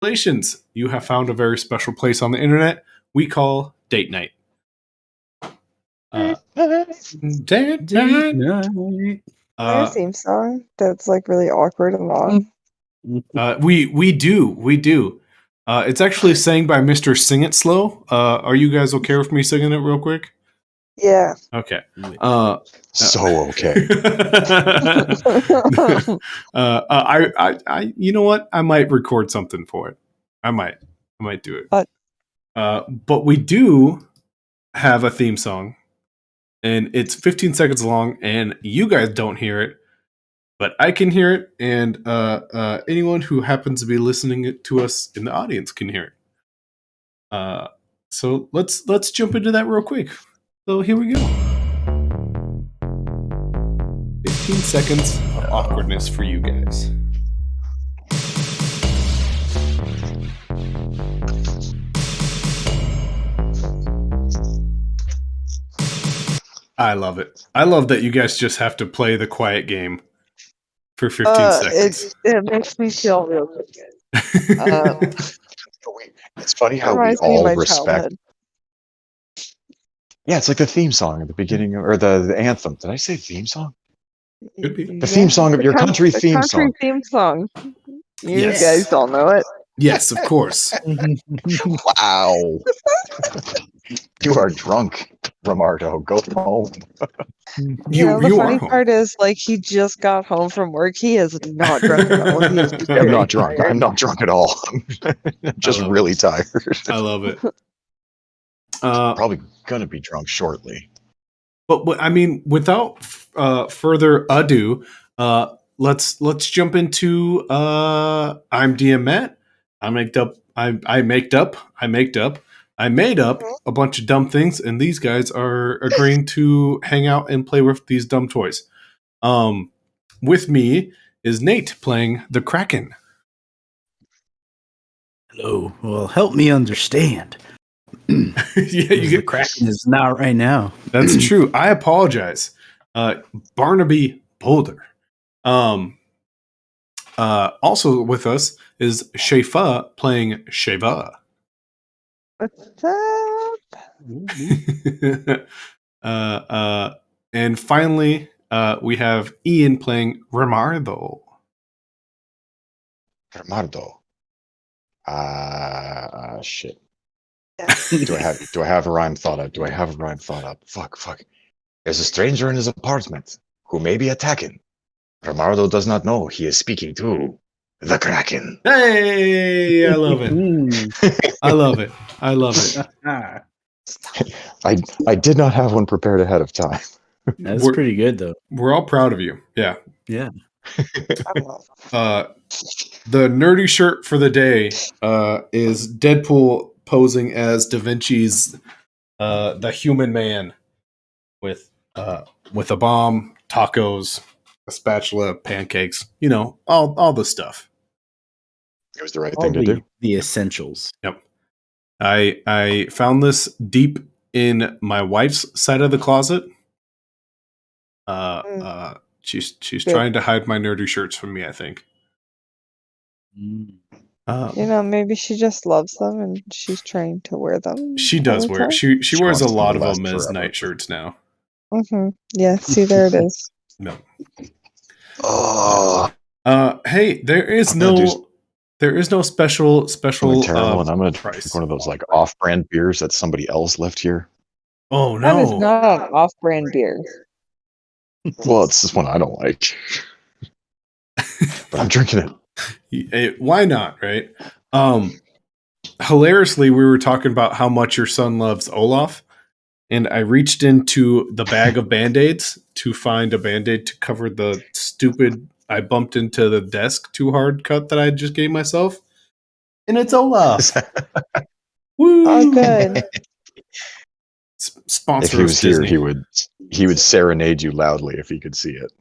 Congratulations! You have found a very special place on the internet we call date night. Date night. Our theme song that's like really awkward and long. We do. It's actually sang by Mr. Sing It Slow. Are you guys okay with me singing it real quick? Yeah. Okay. So okay. I you know what? I might record something for it. I might do it. But we do have a theme song, and it's 15 seconds long, and you guys don't hear it, but I can hear it, and anyone who happens to be listening to us in the audience can hear it. So let's jump into that real quick. So here we go. 15 seconds of awkwardness for you guys. I love it. I love that you guys just have to play the quiet game for 15 seconds. It makes me feel real good. It's funny how we all respect. Childhood. Yeah, it's like the theme song at the beginning, or the anthem. Did I say theme song? Could be. The theme song of your country theme song. Country theme song. You guys all know it. Yes, of course. Wow. You are drunk, Romardo. Go home. The funny part is, like, he just got home from work. He is not drunk at all. He is I'm not drunk. I'm not drunk at all. I'm just really tired. I love it. Probably gonna be drunk shortly. But I mean, without further ado, let's jump into I'm DM Matt. I made up a bunch of dumb things, and these guys are agreeing to hang out and play with these dumb toys. With me is Nate playing the Kraken. Hello. Well, help me understand. The Kraken is not right now. That's true. I apologize. Barnabee Boulder. Also with us is Shefa playing Sheva. What's up? And finally, we have Ian playing Romardo. Shit. Do I have a rhyme thought up? Fuck. There's a stranger in his apartment who may be attacking. Romardo does not know he is speaking to the Kraken. Hey, I love it. I love it. I did not have one prepared ahead of time. That's pretty good, though. We're all proud of you. Yeah. Yeah. The nerdy shirt for the day is Deadpool posing as Da Vinci's the Human Man with a bomb, tacos, a spatula, pancakes, all the stuff. It was the right thing to do. The essentials. Yep. I found this deep in my wife's side of the closet. She's trying to hide my nerdy shirts from me, I think. Maybe she just loves them and she's trying to wear them. She does wear. She wears a lot of them as night shirts now. Mm-hmm. Yeah. See, there it is. No. Hey, there is no special. Terrible, and I'm gonna drink one of those like off-brand beers that somebody else left here. Oh no, that is not an off-brand beer. Well, it's this one I don't like, but I'm drinking it. Why not, right? Hilariously, we were talking about how much your son loves Olaf, and I reached into the bag of Band-Aids to find a Band-Aid to cover the stupid I bumped into the desk too hard cut that I just gave myself, and it's Olaf. Woo! Oh, good. Sponsor. If he was here, he would serenade you loudly if he could see it.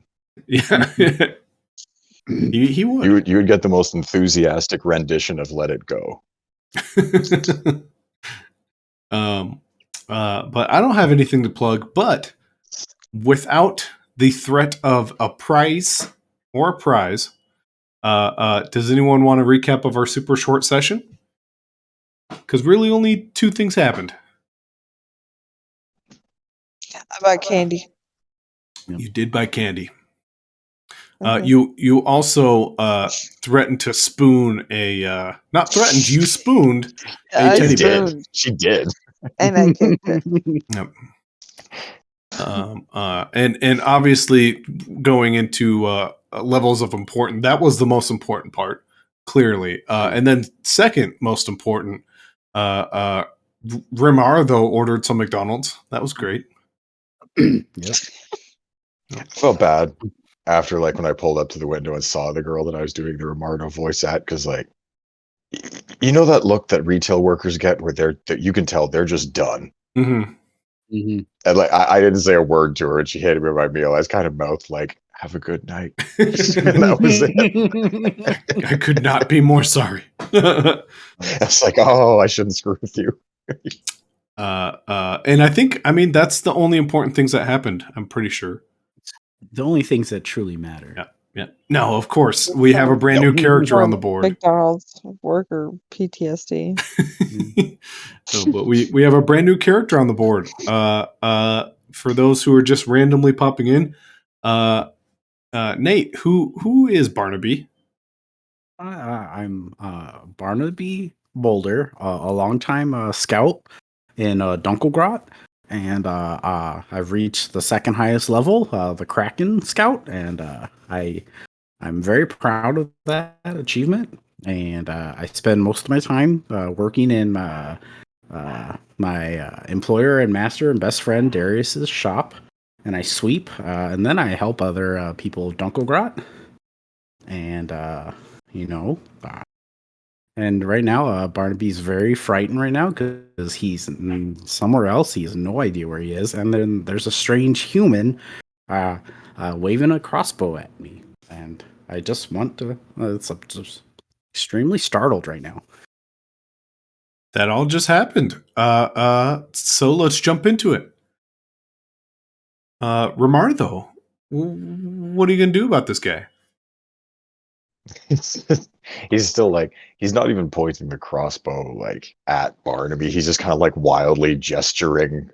Yeah. He would. You would get the most enthusiastic rendition of "Let It Go." But I don't have anything to plug. But without the threat of a prize, Does anyone want a recap of our super short session? Because really only 2 things happened. How about candy? You did buy candy. You also threatened to spoon a not threatened. You spooned a teddy bear. She did, and I kicked it. Yep. And obviously going into levels of important. That was the most important part, clearly. And then second most important, Rimar though ordered some McDonald's. That was great. Yep. I felt bad after when I pulled up to the window and saw the girl that I was doing the Rimardo voice at, because you know that look that retail workers get where you can tell they're just done. Mm-hmm. Mm-hmm. And I didn't say a word to her, and she handed me my meal. I was kind of mouthed "Have a good night," and that was it. I could not be more sorry. It's oh, I shouldn't screw with you. And I mean that's the only important things that happened. I'm pretty sure. The only things that truly matter. Yeah. Yeah. No, of course we have a brand new character on the board. McDonald's worker PTSD. So, but we have a brand new character on the board. For those who are just randomly popping in, Nate, who is Barnabee? I'm Barnabee Boulder, a longtime scout in Dunkelgrot, and I've reached the second highest level, the Kraken Scout, and I'm very proud of that achievement. And I spend most of my time working in my employer and master and best friend Darius's shop, and I sweep, and then I help other people of Dunkelgrot, and and right now, Barnabee's very frightened right now because he's somewhere else. He has no idea where he is. And then there's a strange human waving a crossbow at me. And I just want to... it's just extremely startled right now. That all just happened. So let's jump into it. Rimar, though, what are you going to do about this guy? He's still he's not even pointing the crossbow at Barnabee. He's just kind of wildly gesturing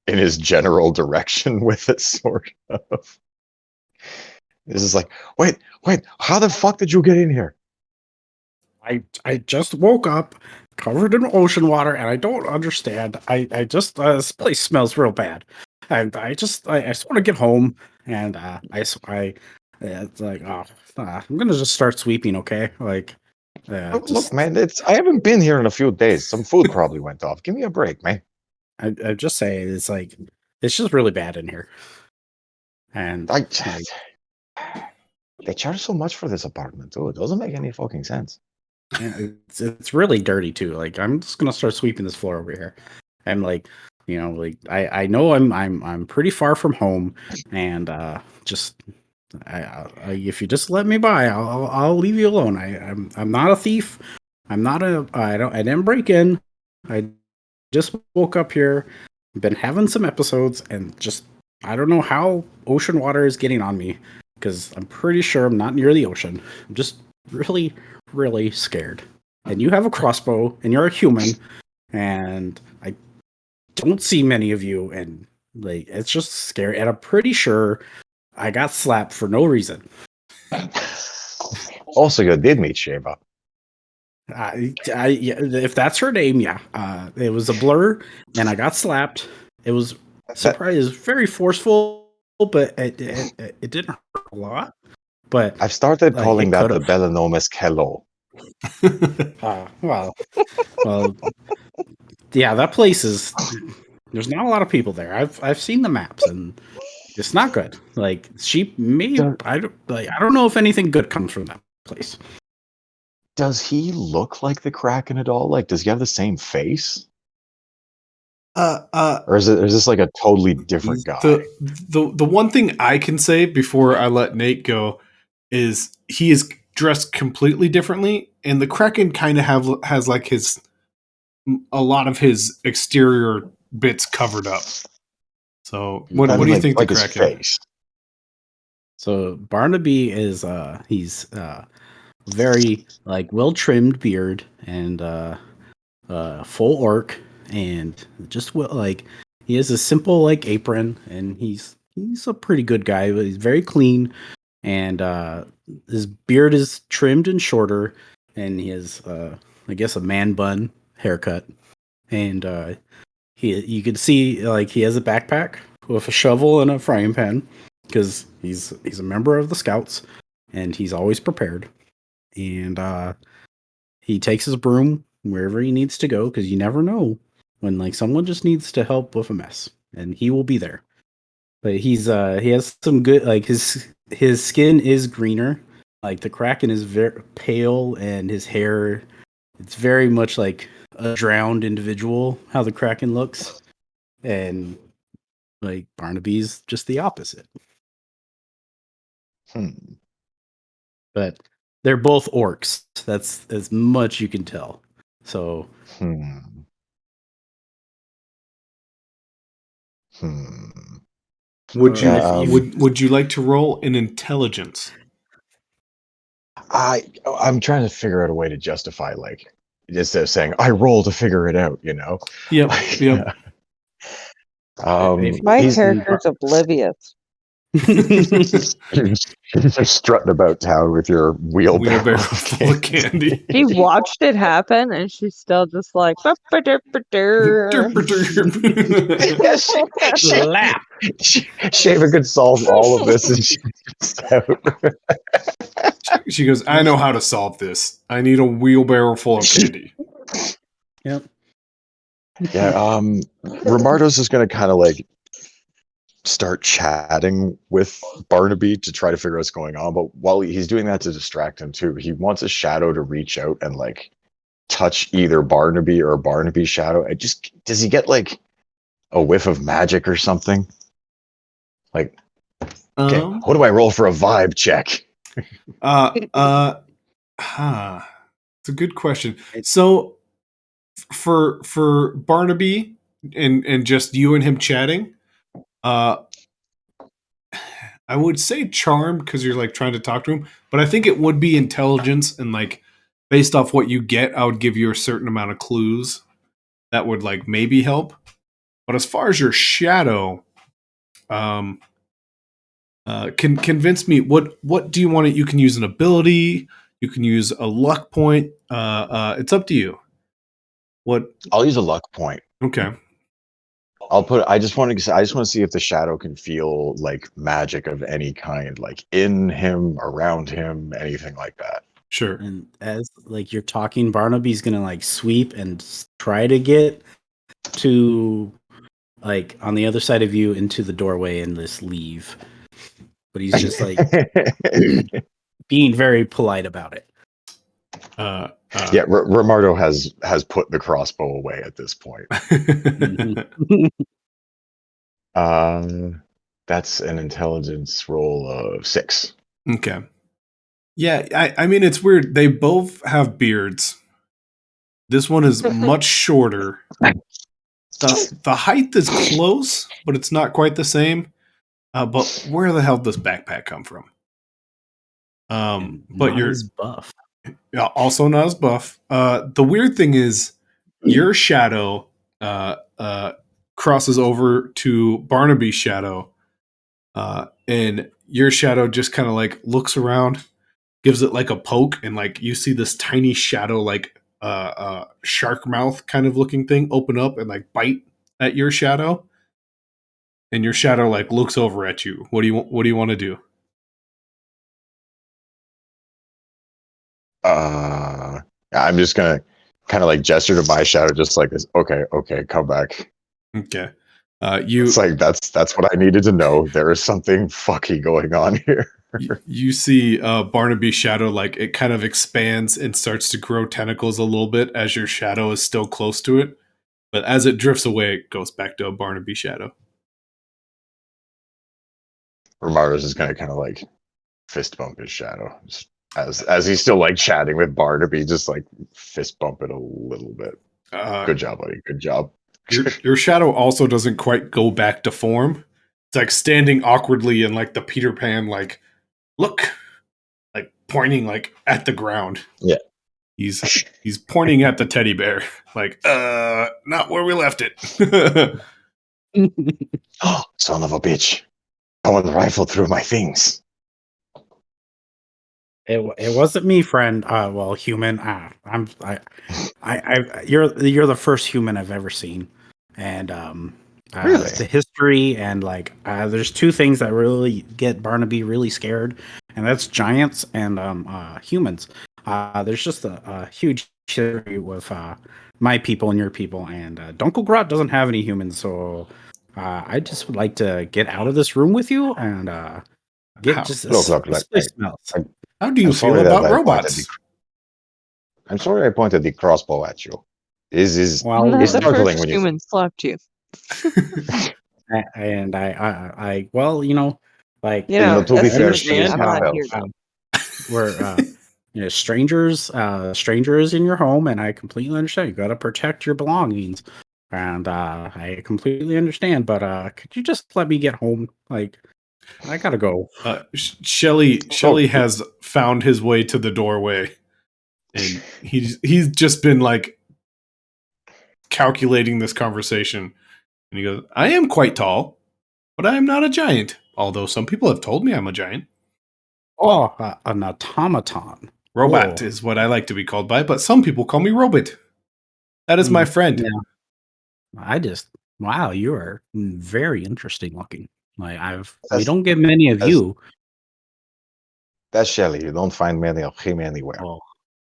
in his general direction with it, sort of. This is wait, how the fuck did you get in here? I just woke up covered in ocean water and I don't understand. I just this place smells real bad. And I just want to get home, and it's I'm gonna just start sweeping, okay? Look, man, I haven't been here in a few days. Some food probably went off. Give me a break, man. I just say it's just really bad in here. And they charge so much for this apartment too. It doesn't make any fucking sense. Yeah, it's really dirty too. I'm just gonna start sweeping this floor over here. And I know I'm pretty far from home, and if you just let me by, I'll leave you alone. I'm not a thief. I didn't break in. I just woke up here. Been having some episodes, and just I don't know how ocean water is getting on me, because I'm pretty sure I'm not near the ocean. I'm just really, really scared. And you have a crossbow, and you're a human, and I don't see many of you, and it's just scary. And I'm pretty sure I got slapped for no reason. Also, you did meet Sheva. If that's her name, yeah. It was a blur, and I got slapped. It was very forceful, but it didn't hurt a lot. But I've started calling that the Belanomus Kello. Well, yeah, that place is. There's not a lot of people there. I've seen the maps, and it's not good. I don't know if anything good comes from that place. Does he look like the Kraken at all? Does he have the same face? Or is this a totally different guy? The one thing I can say before I let Nate go is he is dressed completely differently, and the Kraken kind of has a lot of his exterior bits covered up. So what do you think the Kraken? His face. So Barnabee is he's very like well trimmed beard and full orc, and just like he has a simple like apron, and he's a pretty good guy, but he's very clean, and his beard is trimmed and shorter, and he has I guess a man bun haircut, and you can see like he has a backpack with a shovel and a frying pan because he's a member of the Scouts, and he's always prepared, and he takes his broom wherever he needs to go because you never know when like someone just needs to help with a mess, and he will be there. But he has some good like his skin is greener, like the Kraken is very pale, and his hair, it's very much like a drowned individual how the Kraken looks, and like Barnabee's just the opposite. But they're both orcs. That's as much you can tell. So. Would you like to roll an intelligence? I'm trying to figure out a way to justify, like, instead of saying I roll to figure it out, you know. Yep. My character's oblivious. You're strutting about town with your wheelbarrow full of candy. She watched it happen, and she's still just like, Shaver could solve all of this, and she goes, I know how to solve this. I need a wheelbarrow full of candy. Yep. Yeah, Romardo's is going to kind of like start chatting with Barnabee to try to figure out what's going on, but while he's doing that to distract him too, he wants a shadow to reach out and like touch either Barnabee or Barnabee's shadow. Does he get like a whiff of magic or something? Like, okay, what do I roll for a vibe check? It's a good question. So for Barnabee and just you and him chatting, I would say charm because you're like trying to talk to him, but I think it would be intelligence, and like based off what you get, I would give you a certain amount of clues that would like maybe help. But as far as your shadow, can convince me what do you want? You can use an ability, you can use a luck point. It's up to you. What? I'll use a luck point. Okay. I just want to see if the shadow can feel like magic of any kind, like in him, around him, anything like that. Sure. And as like you're talking, Barnabee's gonna like sweep and try to get to like on the other side of you into the doorway and just leave. But he's just like being very polite about it. Yeah, Romardo has put the crossbow away at this point. That's an intelligence roll of 6. Okay. Yeah, I mean, it's weird. They both have beards. This one is much shorter. The height is close, but it's not quite the same. But where the hell does this backpack come from? But you're buff. Also not as buff. The weird thing is your shadow crosses over to Barnabee's shadow, and your shadow just kind of like looks around, gives it like a poke, and like you see this tiny shadow, like shark mouth kind of looking thing, open up and like bite at your shadow, and your shadow like looks over at you. What do you want to do? I'm just gonna kind of like gesture to my shadow, just like this. Okay, come back. Okay. It's like that's what I needed to know. There is something fucky going on here. You see Barnabee's shadow, like it kind of expands and starts to grow tentacles a little bit as your shadow is still close to it. But as it drifts away, it goes back to a Barnabee shadow. Romardo's is going to kind of like fist bump his shadow. As he's still like chatting with Barnabee, just like fist bump it a little bit. Good job, buddy. Good job. Your shadow also doesn't quite go back to form. It's like standing awkwardly in like the Peter Pan, like, look, like pointing like at the ground. Yeah. He's pointing at the teddy bear, like, not where we left it. Oh, son of a bitch. Someone rifled through my things. It wasn't me, friend. Well, human. You're the first human I've ever seen, and Really? the history and like there's two things that really get Barnabee really scared, and that's giants and humans. There's just a huge history with my people and your people, and Dunkelgrot doesn't have any humans, so I just would like to get out of this room with you and get just look, this place smells. How do you feel about robots? I'm sorry I pointed the crossbow at you. He's the startling first when human slapped you. And I well, you know, like to be as fair, I'm not here. we're strangers in your home, and I completely understand. You got to protect your belongings, and I completely understand. But could you just let me get home? Like, I gotta go. Shelli has found his way to the doorway, and he's just been like calculating this conversation, and he goes, "I am quite tall, but I am not a giant. Although some people have told me I'm a giant." Oh, an automaton. Robot is what I like to be called by, but some people call me Robot. That is my friend. Yeah. Wow, you are very interesting looking. Like we don't get many of you. That's Shelli. You don't find many of him anywhere. Oh,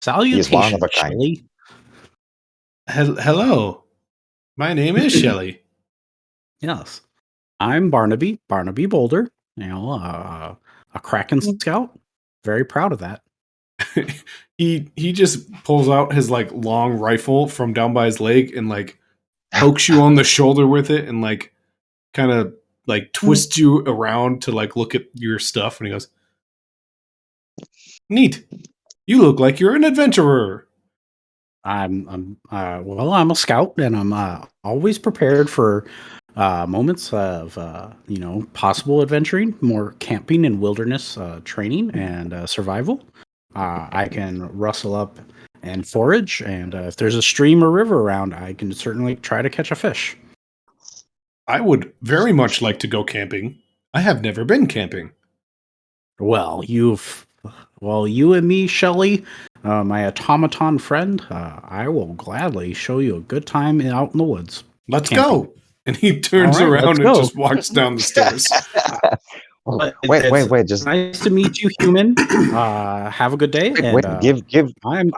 salutations, He's one of a kind. Shelli. Hello. My name is Shelli. Yes. I'm Barnabee Boulder, you know, a Kraken scout. Very proud of that. he just pulls out his like long rifle from down by his leg and like pokes you on the shoulder with it and like kind of like twists you around to like look at your stuff, and he goes, "Neat. You look like you're an adventurer." I'm a scout, and I'm always prepared for moments of possible adventuring, more camping and wilderness training and survival. I can rustle up and forage, and if there's a stream or river around, I can certainly try to catch a fish. I would very much like to go camping. I have never been camping. Well, you and me, Shelli, my automaton friend, I will gladly show you a good time out in the woods. Let's go. And he turns around and just walks down the stairs. Wait! Just nice to meet you, human. Have a good day. Give. I'm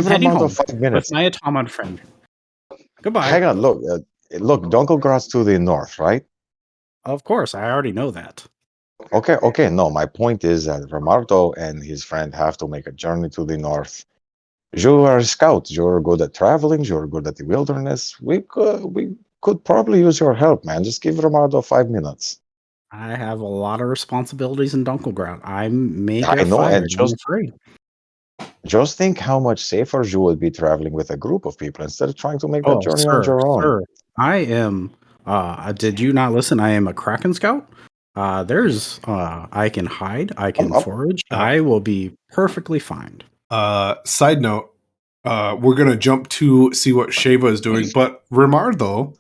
heading home 5 minutes with my automaton friend. Goodbye. Hang on. Look, Dunkelgrot's to the north, right? Of course, I already know that. Okay. No, my point is that Ramardo and his friend have to make a journey to the north. You are a scout. You're good at traveling. You're good at the wilderness. We could probably use your help, man. Just give Ramardo 5 minutes. I have a lot of responsibilities in Dunkelgrot. I may get fired. I'm afraid. Just think how much safer you would be traveling with a group of people instead of trying to make that journey on your own. Sir, I am. Did you not listen? I am a Kraken scout. I can hide. I can forage. I will be perfectly fine. Side note, we're gonna jump to see what Sheva is doing, but Rimardo,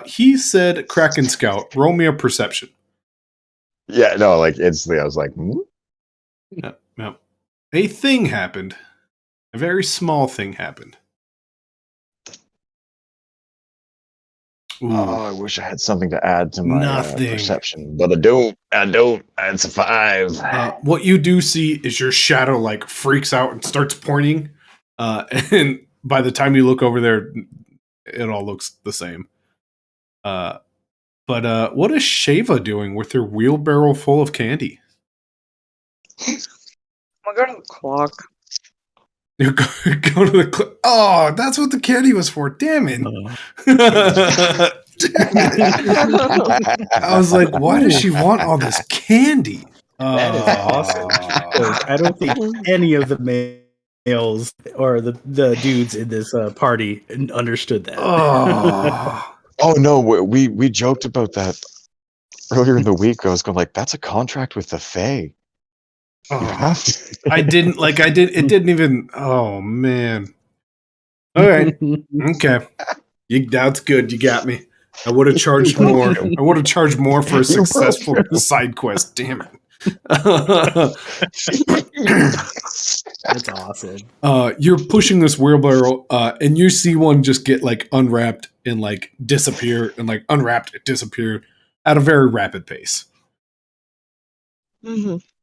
he said Kraken scout. Roll me a perception. Yeah, no, like instantly I was like, Yeah. A thing happened. A very small thing happened. Ooh. Oh, I wish I had something to add to my perception, but I don't. It's a 5. What you do see is your shadow like freaks out and starts pointing, and by the time you look over there, it all looks the same. But what is Sheva doing with her wheelbarrow full of candy? I'm gonna go to the clock. You go to the clock. Oh, that's what the candy was for. Damn it. I was like, why does she want all this candy? That is awesome. I don't think any of the males or the dudes in this party understood that. Oh no, we joked about that earlier in the week. I was going like, that's a contract with the Fae. Oh, You have to. it didn't even. Oh man. All right. Okay. That's good. You got me. I would have charged more. I would have charged more for a successful side quest. Damn it. That's awesome. You're pushing this wheelbarrow, and you see one just get like unwrapped and like disappear, and like unwrapped, it disappeared at a very rapid pace.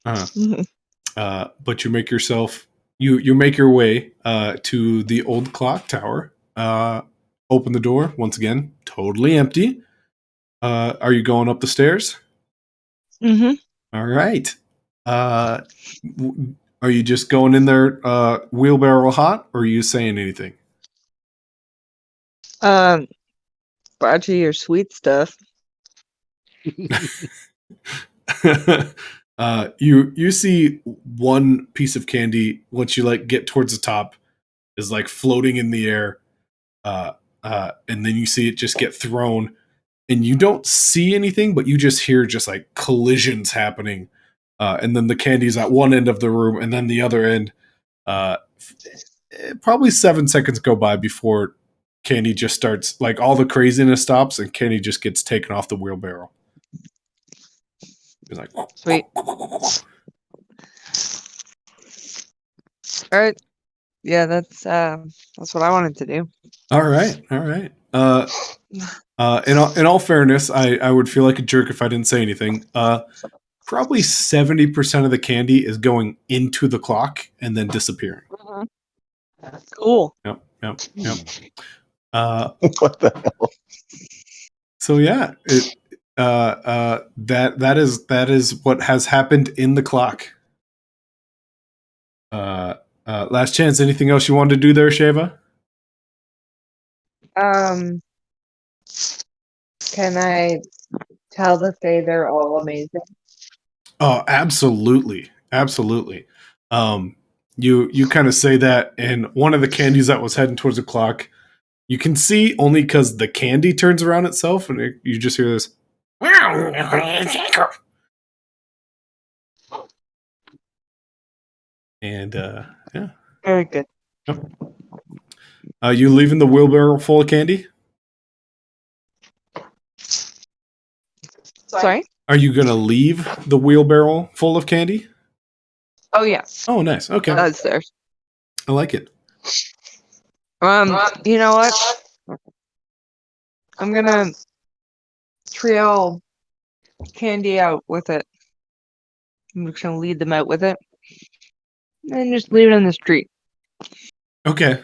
But you make yourself you make your way to the old clock tower. Open the door once again, totally empty. Are you going up the stairs? Mm-hmm. All right. Are you just going in there wheelbarrow hot, or are you saying anything? Brought you your sweet stuff. You see one piece of candy once you like get towards the top is like floating in the air, and then you see it just get thrown, and you don't see anything, but you just hear just like collisions happening, and then the candy's at one end of the room, and then the other end. Probably 7 seconds go by before candy just starts, like all the craziness stops, and candy just gets taken off the wheelbarrow. He's like, sweet. All right. Yeah, that's what I wanted to do. All right. In all fairness, I would feel like a jerk if I didn't say anything. Probably 70% of the candy is going into the clock and then disappearing. Cool. Yep. What the hell? So yeah, that is what has happened in the clock. Last chance. Anything else you wanted to do there, Sheva? Can I tell the Fae they're all amazing? Oh, absolutely. You kind of say that, and one of the candies that was heading towards the clock, you can see only because the candy turns around itself, and you just hear this. And yeah, very good. Yep. You leaving the wheelbarrow full of candy? Sorry? Are you gonna leave the wheelbarrow full of candy? Oh yeah. Oh, nice. Okay, That's there. I like it. You know what? I'm gonna trio candy out with it. I'm just gonna lead them out with it, and just leave it in the street. Okay.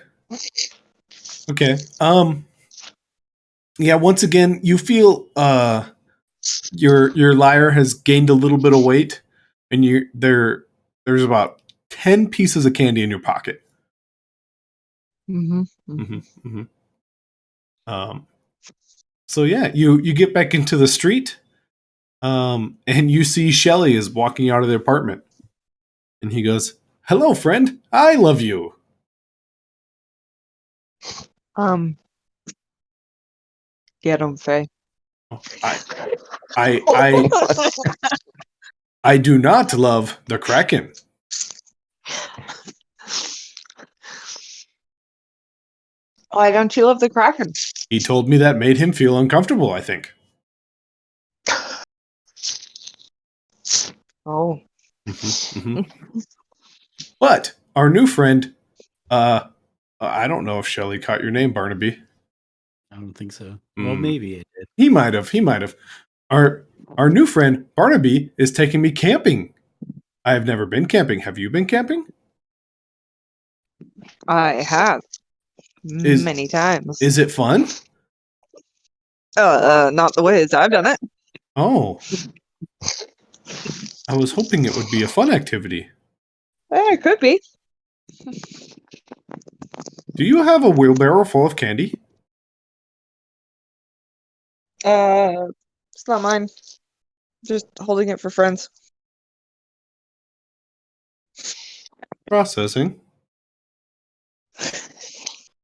Yeah. Once again, you feel your lyre has gained a little bit of weight, and there's about 10 pieces of candy in your pocket. So yeah, you get back into the street, and you see Shelli is walking out of the apartment, and he goes, "Hello, friend. I love you." Get him, Faye. I do not love the Kraken. Why don't you love the Kraken? He told me that made him feel uncomfortable, I think. Oh. But our new friend, I don't know if Shelli caught your name, Barnabee. I don't think so. Well, maybe it did. He might have. Our new friend, Barnabee, is taking me camping. I have never been camping. Have you been camping? I have. Many times. Is it fun? Not the ways I've done it. Oh. I was hoping it would be a fun activity. It could be. Do you have a wheelbarrow full of candy? It's not mine. Just holding it for friends. Processing.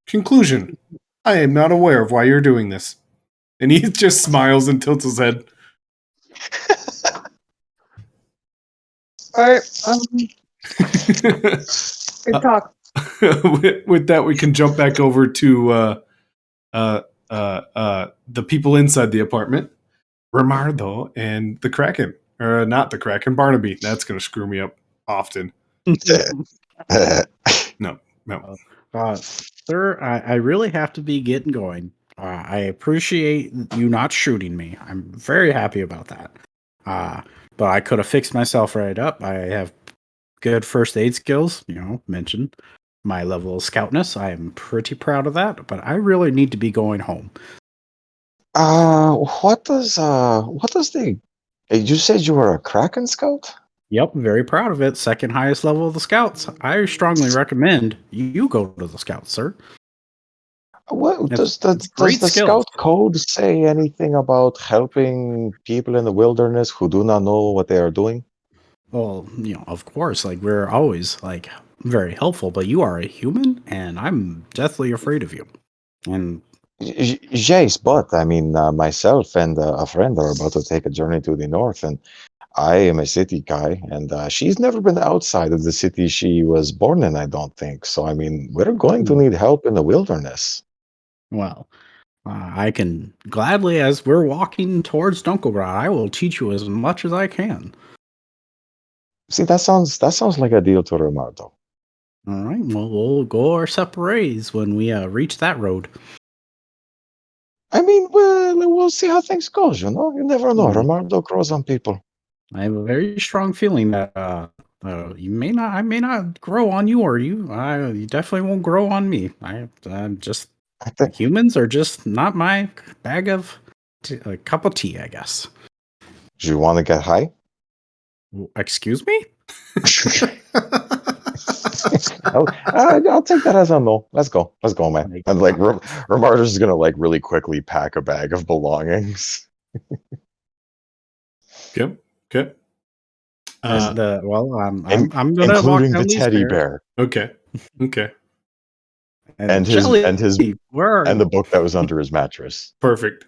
Conclusion. I am not aware of why you're doing this. And he just smiles and tilts his head. All right. Good talk. With that, we can jump back over to the people inside the apartment, Ramardo and the Kraken, or not the Kraken, Barnabee. That's going to screw me up often. No. Sir, I really have to be getting going. I appreciate you not shooting me. I'm very happy about that. But I could have fixed myself right up. I have good first aid skills, mentioned my level of scoutness. I am pretty proud of that, but I really need to be going home. What does you said you were a Kraken scout? Yep, very proud of it. Second highest level of the scouts. I strongly recommend you go to the scouts, sir. What It's does great the skills. scout code say anything about helping people in the wilderness who do not know what they are doing? Well, of course, we're always very helpful, but you are a human, and I'm deathly afraid of you. And Yes, but I mean, myself and a friend are about to take a journey to the north, and I am a city guy, and she's never been outside of the city she was born in, I don't think. So, I mean, we're going to need help in the wilderness. well, I can gladly, as we're walking towards Dunkelgrad, I will teach you as much as I can. See, that sounds like a deal to Romardo. All right, well, we'll go our separate ways when we reach that road. I mean, we'll see how things goes, you know? You never know. Romardo grows on people. I have a very strong feeling that I may not grow on you, or you definitely won't grow on me. I'm just humans are just not my bag of a cup of tea, I guess. Do you want to get high? Excuse me? I'll take that as a no. Let's go, man. And Romardo's is gonna really quickly pack a bag of belongings. Yep. Okay. I'm gonna walk including down the these teddy stairs. bear. Okay. And Shelli, where are and you? the book that was under his mattress. Perfect.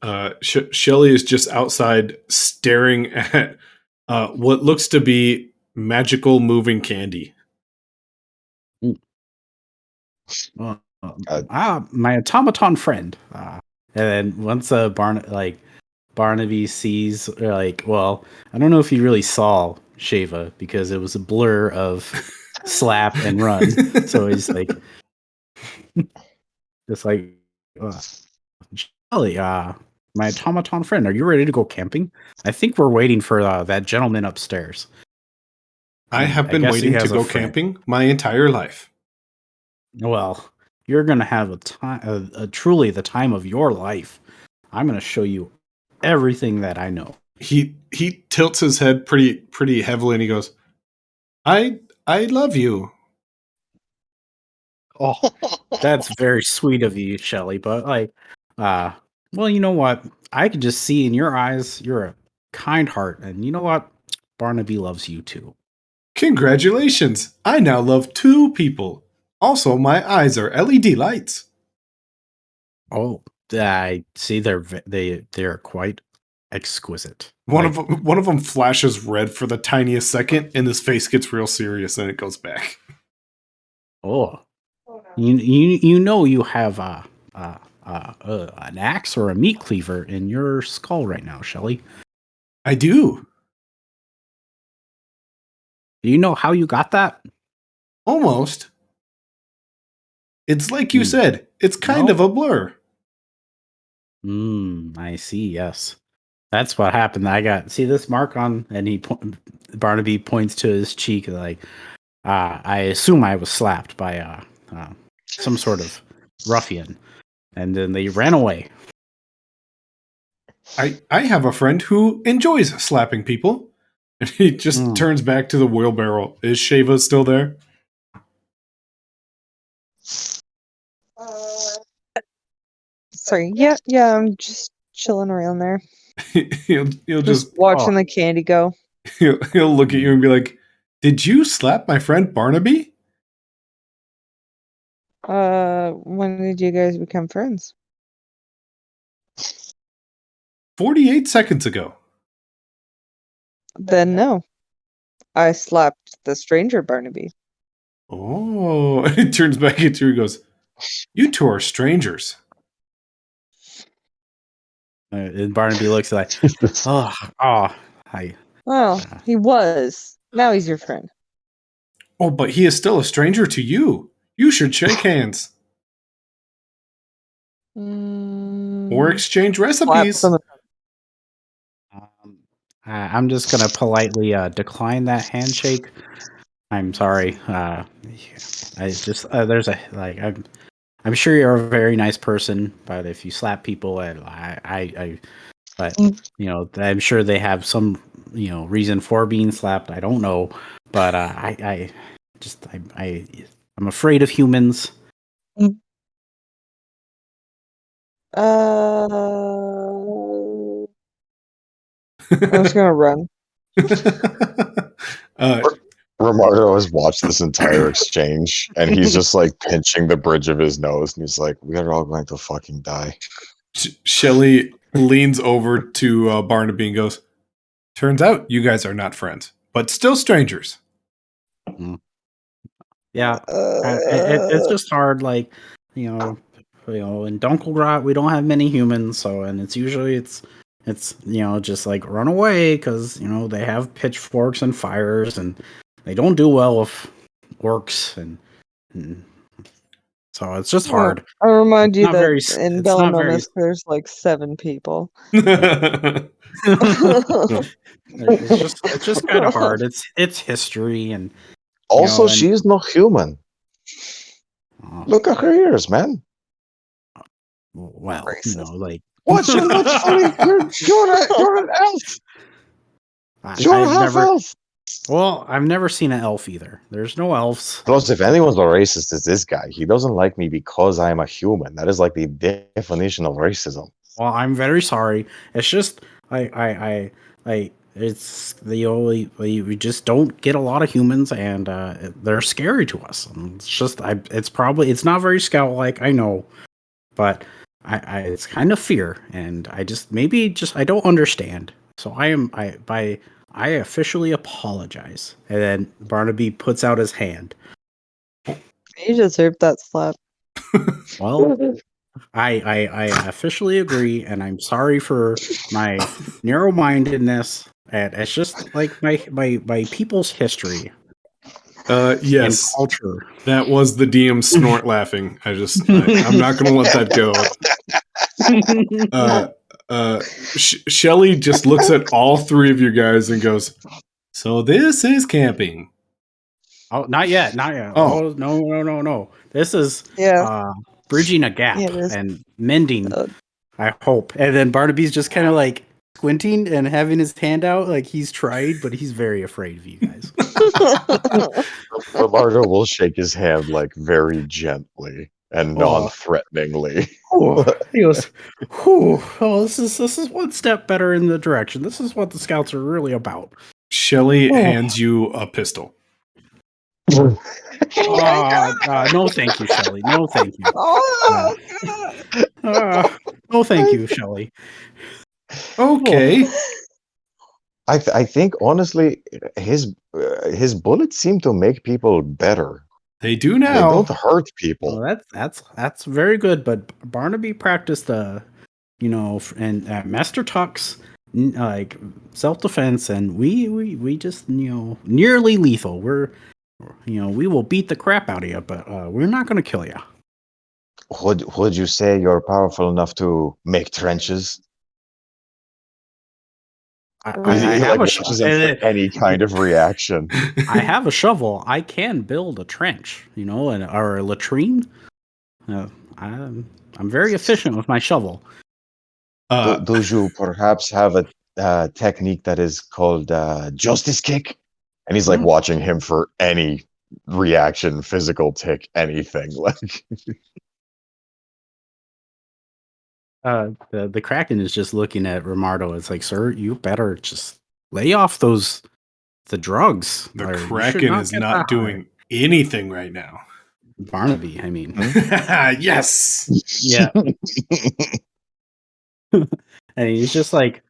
Shelli is just outside staring at what looks to be magical moving candy. My automaton friend. And then once Barnabee sees, I don't know if he really saw Shava because it was a blur of slap and run. So he's Shelli, my automaton friend, are you ready to go camping? I think we're waiting for that gentleman upstairs. I have been waiting to go camping my entire life. Well, you're gonna have truly the time of your life. I'm gonna show you everything that I know. He tilts his head pretty heavily, and he goes, "I love you." Oh, that's very sweet of you, Shelli. But well, you know what? I can just see in your eyes you're a kind heart, and you know what? Barnabee loves you too. Congratulations! I now love 2 people. Also, my eyes are LED lights. Oh, I see. They're quite exquisite. One of them flashes red for the tiniest second, and his face gets real serious, and it goes back. Oh, you know you have an axe or a meat cleaver in your skull right now, Shelli. I do. Do you know how you got that? Almost. It's like you said. It's kind of a blur. I see. Yes, that's what happened. I see this mark on, and Barnabee points to his cheek, I assume I was slapped by some sort of ruffian, and then they ran away. I have a friend who enjoys slapping people. And he just turns back to the wheelbarrow. Is Shava still there? Sorry. Yeah, I'm just chilling around there. he'll just watching the candy go. He'll look at you and be like, "Did you slap my friend Barnabee?" When did you guys become friends? 48 seconds ago. Then no. I slapped the stranger, Barnabee. Oh, it turns back into he goes, "You two are strangers." And Barnabee looks like, hi. Well, he was. Now he's your friend. Oh, but he is still a stranger to you. You should shake hands or exchange recipes. I'm just gonna politely decline that handshake. I'm sorry. I just there's a like I'm sure you're a very nice person, but if you slap people, but you know, I'm sure they have some reason for being slapped. I don't know, but I'm afraid of humans. I'm just gonna run. Romardo has watched this entire exchange, and he's just like pinching the bridge of his nose, and he's like, "We are all going to fucking die." Shelli leans over to Barnabee and goes, "Turns out you guys are not friends, but still strangers." Yeah, it's just hard. Like, in Dunkelgrot, we don't have many humans, and it's usually it's just like run away because they have pitchforks and fires, and they don't do well with orcs, and so it's just hard. I remind you that very, in Bellononis, there's like 7 people. It's just kind of hard. It's history, and also she's not human. Look at her ears, man. Well, like what? You're not funny. You're an elf. You're a half elf. Well, I've never seen an elf either. There's no elves. Plus, if anyone's a racist, it's this guy. He doesn't like me because I'm a human. That is like the definition of racism. Well, I'm very sorry. It's just it's the only we just don't get a lot of humans, and they're scary to us. And it's just it's not very scout-like, I know, but it's kind of fear, and I don't understand. So I officially apologize. And then Barnabee puts out his hand. You deserve that slap. Well, I officially agree, and I'm sorry for my narrow-mindedness. And it's just like my people's history. Yes, and culture. That was the DM snort laughing. I'm not going to let that go. Shelli just looks at all 3 of you guys and goes, "So this is camping." Oh, not yet. Oh, no. This is bridging a gap and mending, I hope. And then Barnabee's just kind of like squinting and having his hand out like he's tried, but he's very afraid of you guys. Romardo will shake his hand like very gently and non-threateningly. He goes, this is one step better in the direction. This is what the scouts are really about. Shelli hands you a pistol. No, thank you, Shelli. No, thank you. No, thank you, Shelli. Okay. I think honestly, his bullets seem to make people better. They do now. They don't hurt people. Well, that's very good. But Barnabee practiced and Master Tuck's like self-defense, and we just nearly lethal. We will beat the crap out of you, but we're not going to kill you. Would you say you're powerful enough to make trenches? I have a shovel. Any kind of reaction. I have a shovel. I can build a trench, or a latrine. I'm very efficient with my shovel. Do you perhaps have a technique that is called justice kick? And he's like watching him for any reaction, physical tick, anything. Like the Kraken is just looking at Romardo. It's like, sir, you better just lay off the drugs. The Kraken is not doing anything right now. Barnabee, I mean. Yes. Yeah. And he's just like,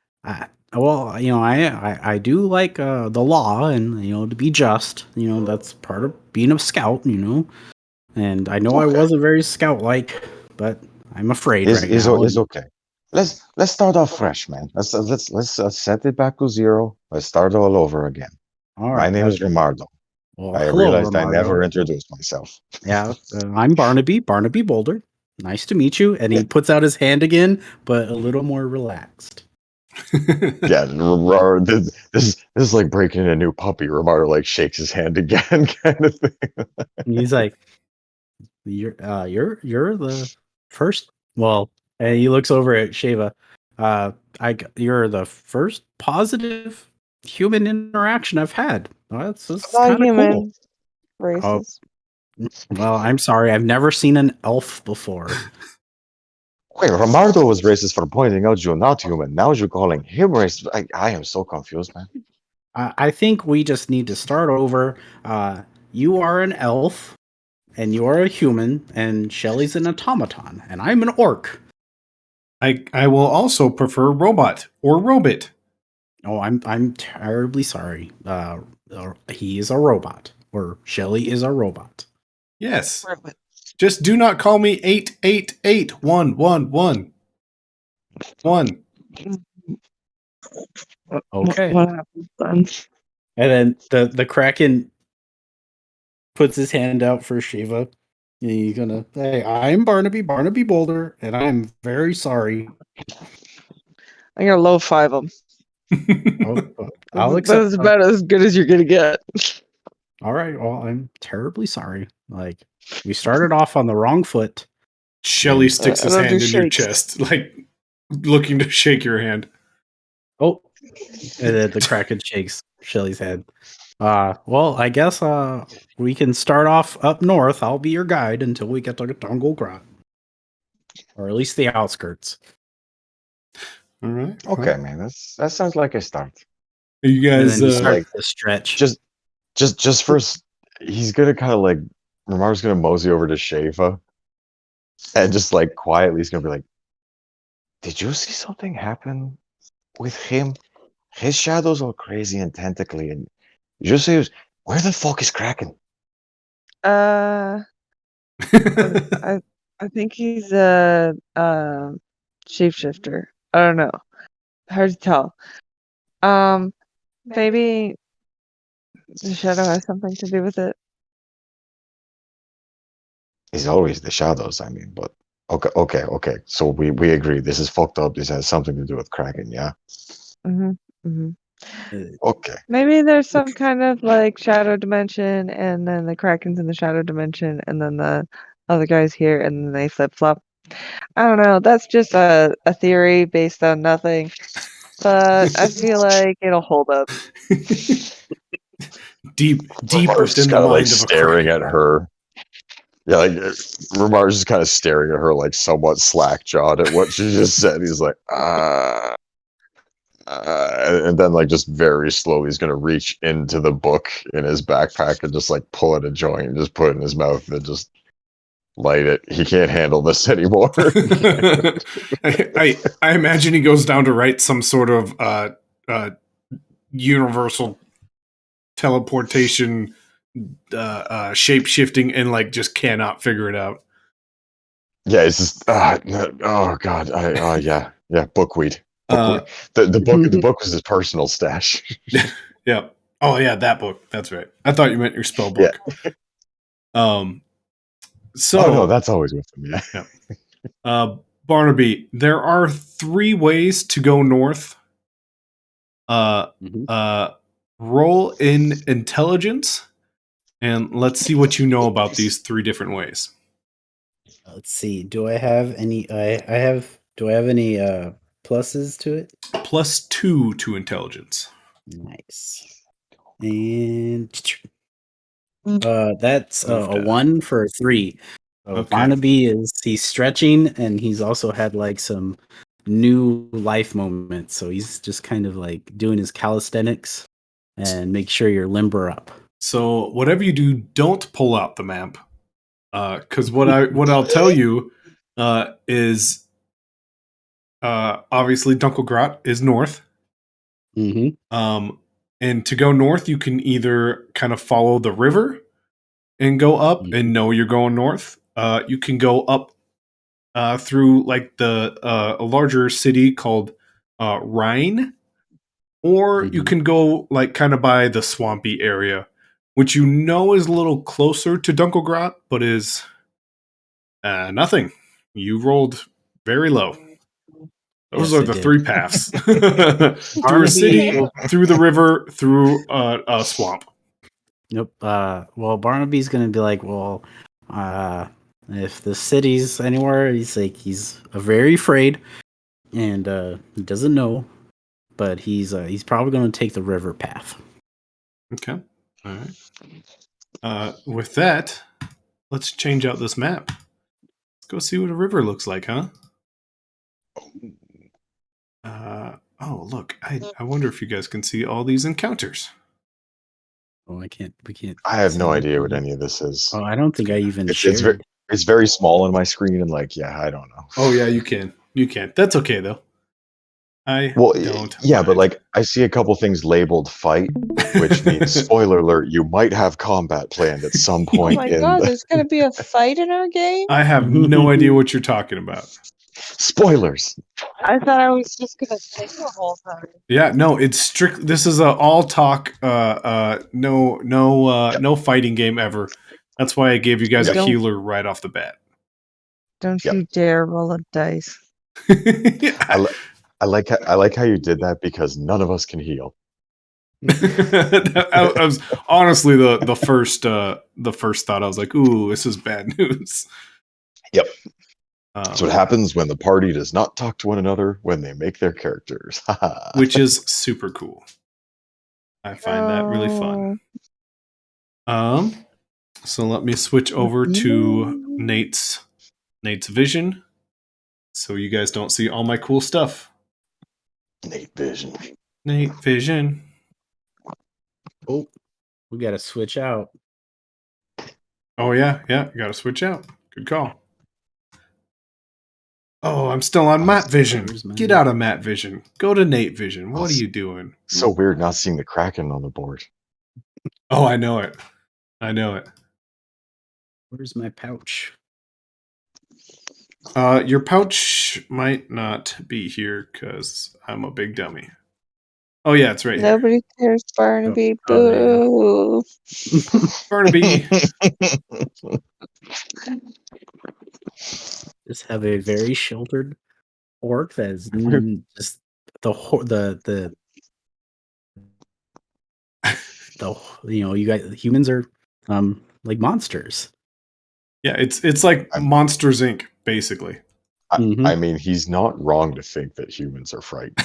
well, I do like the law, and to be just. That's part of being a scout. And I know I wasn't very scout-like, but I'm afraid right now. It's okay. Let's start off fresh, man. Let's set it back to zero. Let's start all over again. All My right. name is Romardo. Well, I hello, realized I Romardo. never introduced myself. Yeah, I'm Barnabee Boulder. Nice to meet you. And he puts out his hand again, but a little more relaxed. Yeah, this is like breaking in a new puppy. Romardo like shakes his hand again, kind of thing. And he's like, "You're the first." Well, and he looks over at Sheva. You're the first positive human interaction I've had. Well, that's Not kind of cool. human. Racist. Well, I'm sorry. I've never seen an elf before. Wait, Romardo was racist for pointing out you're not human. Now you're calling him racist. I am so confused, man. I think we just need to start over. You are an elf, and you are a human, and Shelli's an automaton, and I'm an orc. I will also prefer robot or robot. Oh, I'm terribly sorry. He is a robot, or Shelli is a robot. Yes. Just do not call me 888-111. One. Okay. What happens then? And then the Kraken puts his hand out for Shiva. And he's gonna say, "I'm Barnabee Boulder, and I'm very sorry." I'm gonna low five him. I'll accept. That's about as good as you're gonna get. All right. Well, I'm terribly sorry. Like, we started off on the wrong foot. Shelli sticks his hand in your chest, like looking to shake your hand. Oh, and then the Kraken shakes Shelly's head. Well, I guess we can start off up north. I'll be your guide until we get to Dongle Grot, or at least the outskirts. All right. Okay, man. That sounds like a start. Are you guys like the stretch? Just first, he's gonna kind of like Ramar's gonna mosey over to Sheva, and just like quietly, he's gonna be like, "Did you see something happen with him? His shadow's all crazy and tentacly, and you just say, where the fuck is Kraken?" I think he's a shapeshifter. I don't know. Hard to tell. Maybe the shadow has something to do with it. He's always the shadows. I mean, but okay. So we agree. This is fucked up. This has something to do with Kraken. Yeah. Okay. Maybe there's some kind of like shadow dimension, and then the Kraken's in the shadow dimension, and then the other guy's here, and then they flip flop. I don't know. That's just a theory based on nothing, but I feel like it'll hold up. Deep Ramar's within the mind like of a staring at her. Yeah, like Ramar's just kind of staring at her, like somewhat slack jawed at what she just said. He's like, and then like just very slowly, he's gonna reach into the book in his backpack and just like pull out a joint and just put it in his mouth and just light it. He can't handle this anymore. I imagine he goes down to write some sort of universal teleportation shape shifting and like just cannot figure it out. Yeah, it's just oh god. Yeah, bookweed. The book was his personal stash. Yeah. Oh yeah, that book. That's right. I thought you meant your spell book. Yeah. So no, that's always with him. Yeah. Barnabee, there are 3 ways to go north. Roll in intelligence, and let's see what you know about these 3 different ways. Let's see. Do I have any? Do I have any pluses to it? +2 to intelligence. Nice. And that's a 1 for a 3. So Okay. Barnabee he's stretching, and he's also had like some new life moments. So he's just kind of like doing his calisthenics and make sure you're limber up. So whatever you do, don't pull out the map, because what I'll tell you is Obviously, Dunkelgrot is north. Mm-hmm. And to go north, you can either kind of follow the river and go up and know you're going north. You can go up through like a larger city called Rhine, or you can go like kind of by the swampy area, which you know is a little closer to Dunkelgrot, but is nothing. You rolled very low. Those are the three paths. Through a city, through the river, through a swamp. Nope. Well, Barnabee's gonna be like, well, if the city's anywhere, he's very afraid, and he doesn't know, but he's probably gonna take the river path. Okay. All right. With that, let's change out this map. Let's go see what a river looks like, huh? Oh, look. I wonder if you guys can see all these encounters. Oh, we can't. I have no idea what any of this is. Oh, I don't think I even shared. It's very small on my screen, and like, yeah, I don't know. Oh yeah, you can. You can. That's okay though. But like I see a couple things labeled fight, which means spoiler alert, you might have combat planned at some point. Oh my god, there's gonna be a fight in our game? I have no idea what you're talking about. Spoilers. I thought I was just gonna sing the whole time. Yeah, no, it's strict. This is a all talk. No fighting game ever. That's why I gave you guys a healer right off the bat. Don't you dare roll a dice. I like how you did that because none of us can heal. I was honestly the first thought. I was like, "Ooh, this is bad news." Yep. That's what happens when the party does not talk to one another when they make their characters. Which is super cool. I find that really fun. So let me switch over to Nate's vision, so you guys don't see all my cool stuff. Nate vision. Oh, we gotta switch out. Oh yeah, you gotta switch out. Good call. Oh, I'm still on Matt Vision. Get out of Matt Vision. Go to Nate Vision. What are you doing? So weird not seeing the Kraken on the board. Oh, I know it. Where's my pouch? Your pouch might not be here because I'm a big dummy. Oh yeah, it's right here. Nobody cares, Barnabee. Boo. Barnabee. Just have a very sheltered orc that is just you guys humans are like monsters. Yeah, it's like Monsters Inc. basically. I mean, he's not wrong to think that humans are frightened.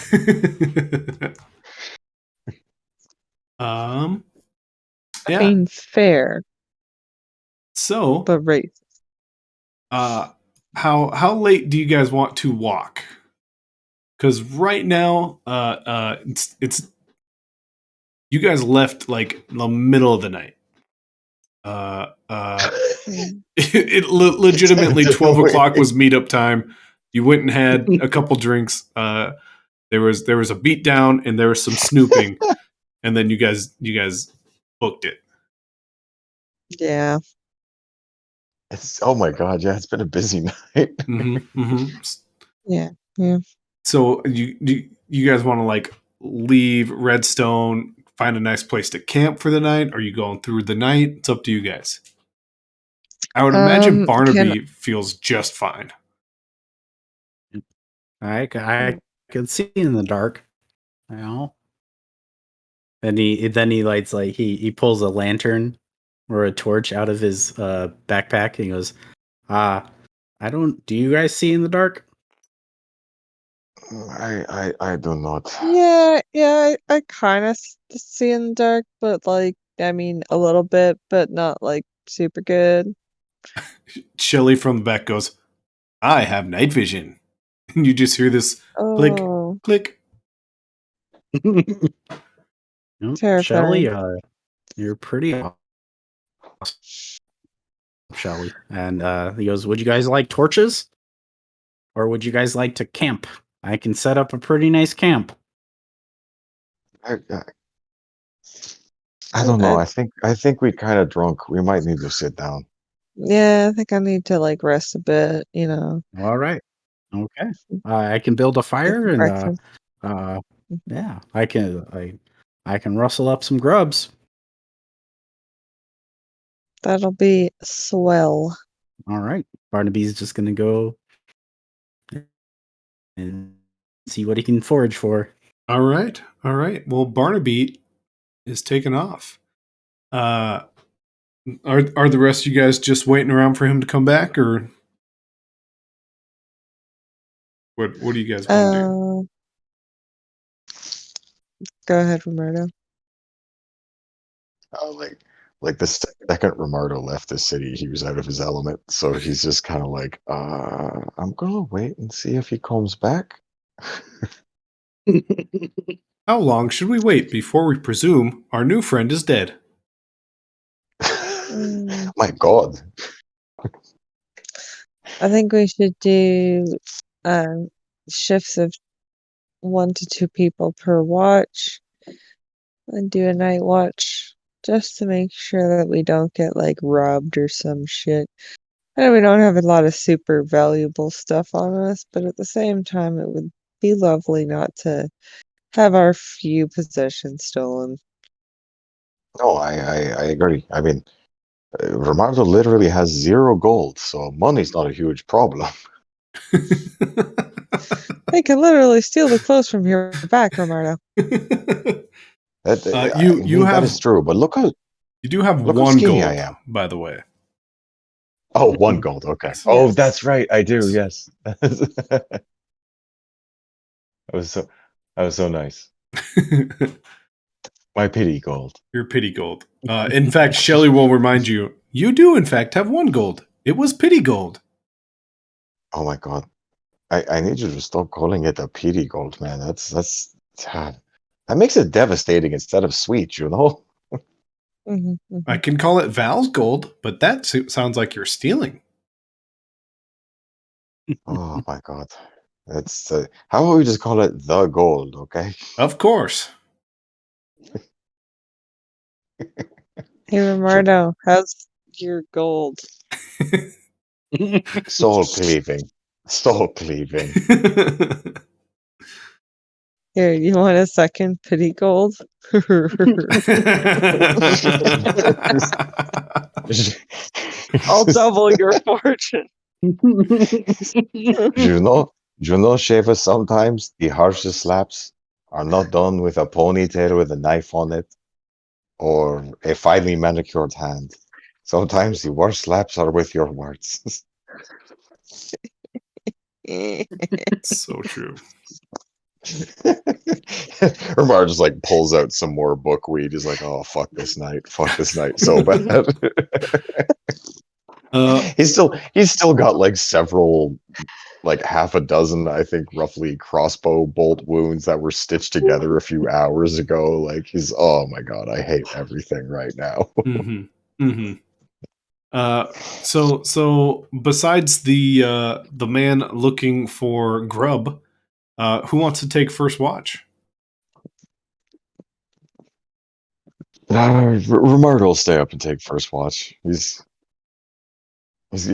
Yeah. I mean, fair. So, but racist. How late do you guys want to walk? Because right now, it's you guys left like the middle of the night. It legitimately 12 o'clock was meetup time. You went and had a couple drinks. There was a beat down and there was some snooping, and then you guys booked it. Yeah. Oh my god! Yeah, it's been a busy night. Yeah. So you guys want to like leave Redstone, find a nice place to camp for the night? Or are you going through the night? It's up to you guys. I would imagine Barnabee feels just fine. I can see in the dark. You know. And he lights like he pulls a lantern or a torch out of his backpack and he goes, do you guys see in the dark? I do not. Yeah, I kind of see in the dark, but like, I mean, a little bit, but not like super good. Shelli from the back goes, I have night vision. And you just hear this click, click. Shelli, you're pretty awesome, Shelli. And he goes, would you guys like torches? Or would you guys like to camp I can set up a pretty nice camp. I don't know. I think we kind of drunk. We might need to sit down. Yeah, I think I need to like rest a bit, you know. All right. Okay. I can build a fire and breakfast. yeah, I can rustle up some grubs. That'll be swell. All right. Barnabee's just gonna go and see what he can forage for. All right. Well, Barnabee is taken off. Are the rest of you guys just waiting around for him to come back, or what do you guys want to do? Go ahead, Roberto. Like the second Romardo left the city, he was out of his element. So he's just kind of like, I'm gonna wait and see if he comes back. How long should we wait before we presume our new friend is dead? My God. I think we should do shifts of 1 to 2 people per watch and do a night watch just to make sure that we don't get like robbed or some shit. I know we don't have a lot of super valuable stuff on us, but at the same time, it would be lovely not to have our few possessions stolen. No, I agree. I mean, Romardo literally has 0 gold, so money's not a huge problem. They can literally steal the clothes from your back, Romardo. That is true, but look how you do have look 1 how skinny gold, I am. by the way. Oh, 1 gold. Okay. Yes. Oh, that's right. I do. Yes. That was so nice. My pity gold. Your pity gold. In fact, Shelli will remind you, you do in fact have 1 gold. It was pity gold. Oh my God. I need you to stop calling it a pity gold, man. That makes it devastating instead of sweet, you know? I can call it Val's gold, but that sounds like you're stealing. Oh my God. That's how about we just call it the gold, okay? Of course. Hey, Romardo, how's your gold? Soul cleaving. Soul cleaving. Here, you want a second pity gold? I'll double your fortune. You know, Sheva, sometimes the harshest slaps are not done with a ponytail with a knife on it or a finely manicured hand. Sometimes the worst slaps are with your words. So true. Ramar just like pulls out some more bookweed. He's like, "Oh, fuck this night so bad." He's still got like several, like half a dozen, I think, roughly crossbow bolt wounds that were stitched together a few hours ago. Like oh my God, I hate everything right now. So besides the man looking for grub, who wants to take first watch? Romardo will stay up and take first watch. He's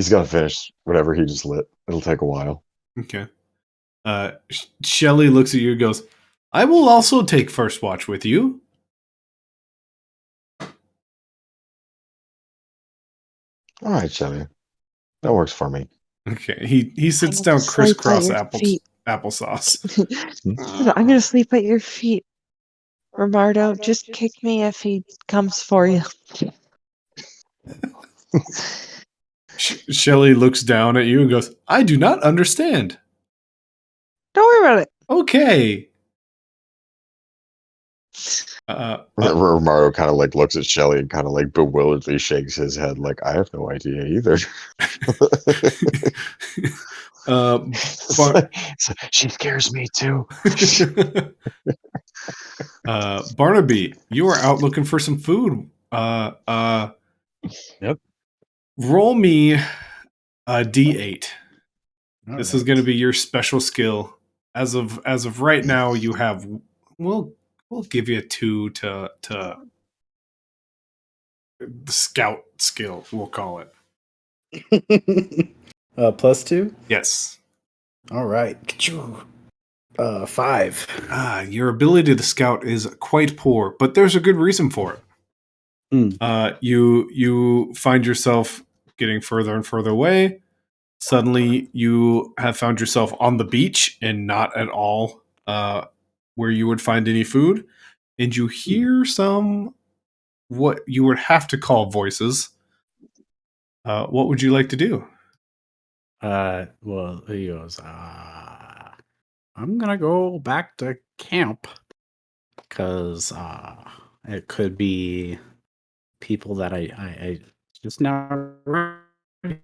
got to finish whatever he just lit. It'll take a while. Okay. Shelli looks at you and goes, I will also take first watch with you. All right, Shelli. That works for me. Okay. He sits down crisscross applesauce. I'm going to sleep at your feet. Romardo, just kick me if he comes for you. Shelli looks down at you and goes, I do not understand. Don't worry about it. Okay. Romardo kind of like looks at Shelli and kind of like bewilderedly shakes his head like, I have no idea either. She scares me too. Barnabee, you are out looking for some food. Yep. Roll me a D8. This is right. going to be your special skill as of right now, you have we'll give you 2 to the scout skill. We'll call it. +2. Yes. All right. 5. Your ability to scout is quite poor, but there's a good reason for it. You find yourself getting further and further away. Suddenly, you have found yourself on the beach and not at all where you would find any food. And you hear some what you would have to call voices. What would you like to do? Well, he goes, I'm gonna go back to camp because it could be people that I just now ready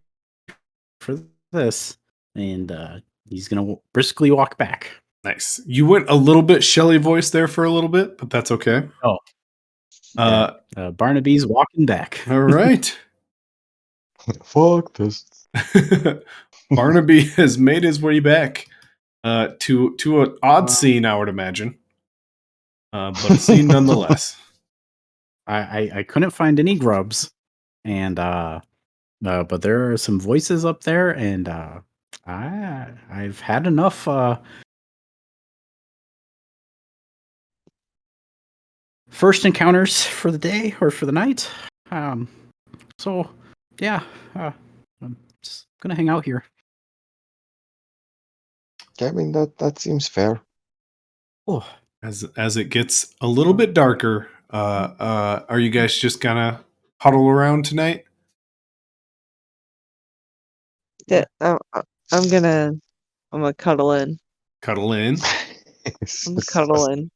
for this, and he's gonna briskly walk back. Nice. You went a little bit Shelly voice there for a little bit, but that's okay. Oh, Barnabee's walking back. All right. Fuck this. Barnabee has made his way back to an odd scene, I would imagine, but a scene nonetheless. I couldn't find any grubs, and but there are some voices up there, and I've had enough. First encounters for the day or for the night. So yeah, I'm just gonna hang out here. I mean that seems fair. Oh, As it gets a little bit darker, are you guys just gonna huddle around tonight? Yeah, I'm gonna cuddle in. Cuddle in. I'm gonna cuddle in.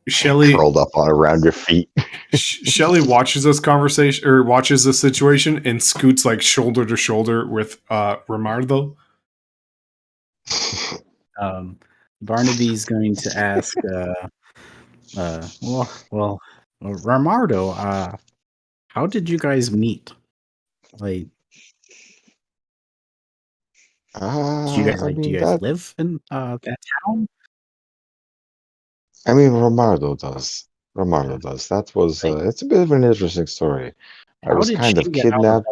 Shelly Curled up around your feet. Shelly watches this conversation or watches this situation and scoots like shoulder to shoulder with Ramardo. Barnabee's going to ask. Well, Ramardo. How did you guys meet? Like, do you guys do you guys live in that town? I mean, Romardo does. Romardo does. That was it's a bit of an interesting story. I was kind of kidnapped.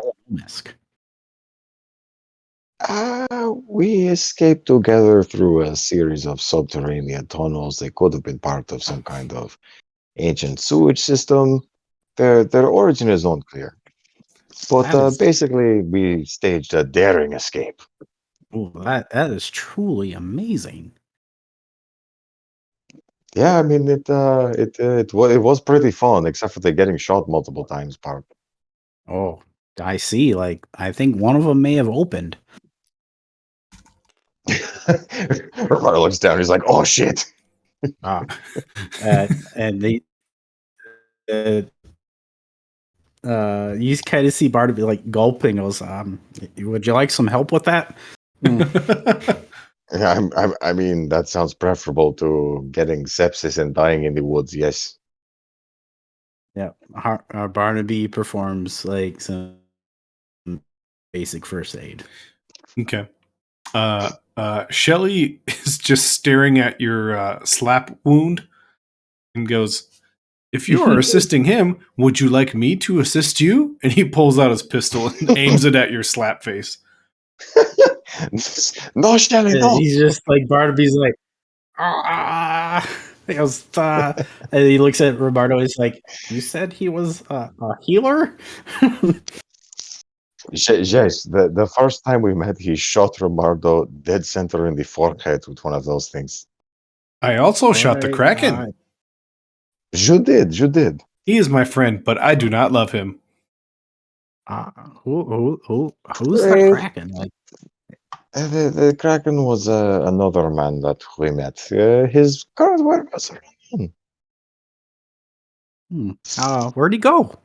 We escaped together through a series of subterranean tunnels. They could have been part of some kind of ancient sewage system. Their origin is unclear. But basically, we staged a daring escape. Oh, that is truly amazing. Yeah, I mean it was pretty fun, except for the getting shot multiple times part. Oh, I see. Like, I think one of them may have opened. Roberto looks down. He's like, "Oh shit!" And they, you kind of see Barnaby like gulping. Goes, would you like some help with that? I mean, that sounds preferable to getting sepsis and dying in the woods. Yes. Yeah, Barnabee performs like some basic first aid. Okay. Shelly is just staring at your slap wound and goes, "If you are assisting him, would you like me to assist you?" And he pulls out his pistol and aims it at your slap face. No, Shelly, no. He's just like Barnabee's like, He goes, and he looks at Roberto. He's like, "You said he was a healer." Yes, the first time we met, he shot Roberto dead center in the forehead with one of those things. I also shot the Kraken. You did. He is my friend, but I do not love him. Who's the Kraken? Like, the Kraken was another man that we met. His current whereabouts are unknown. Where'd he go?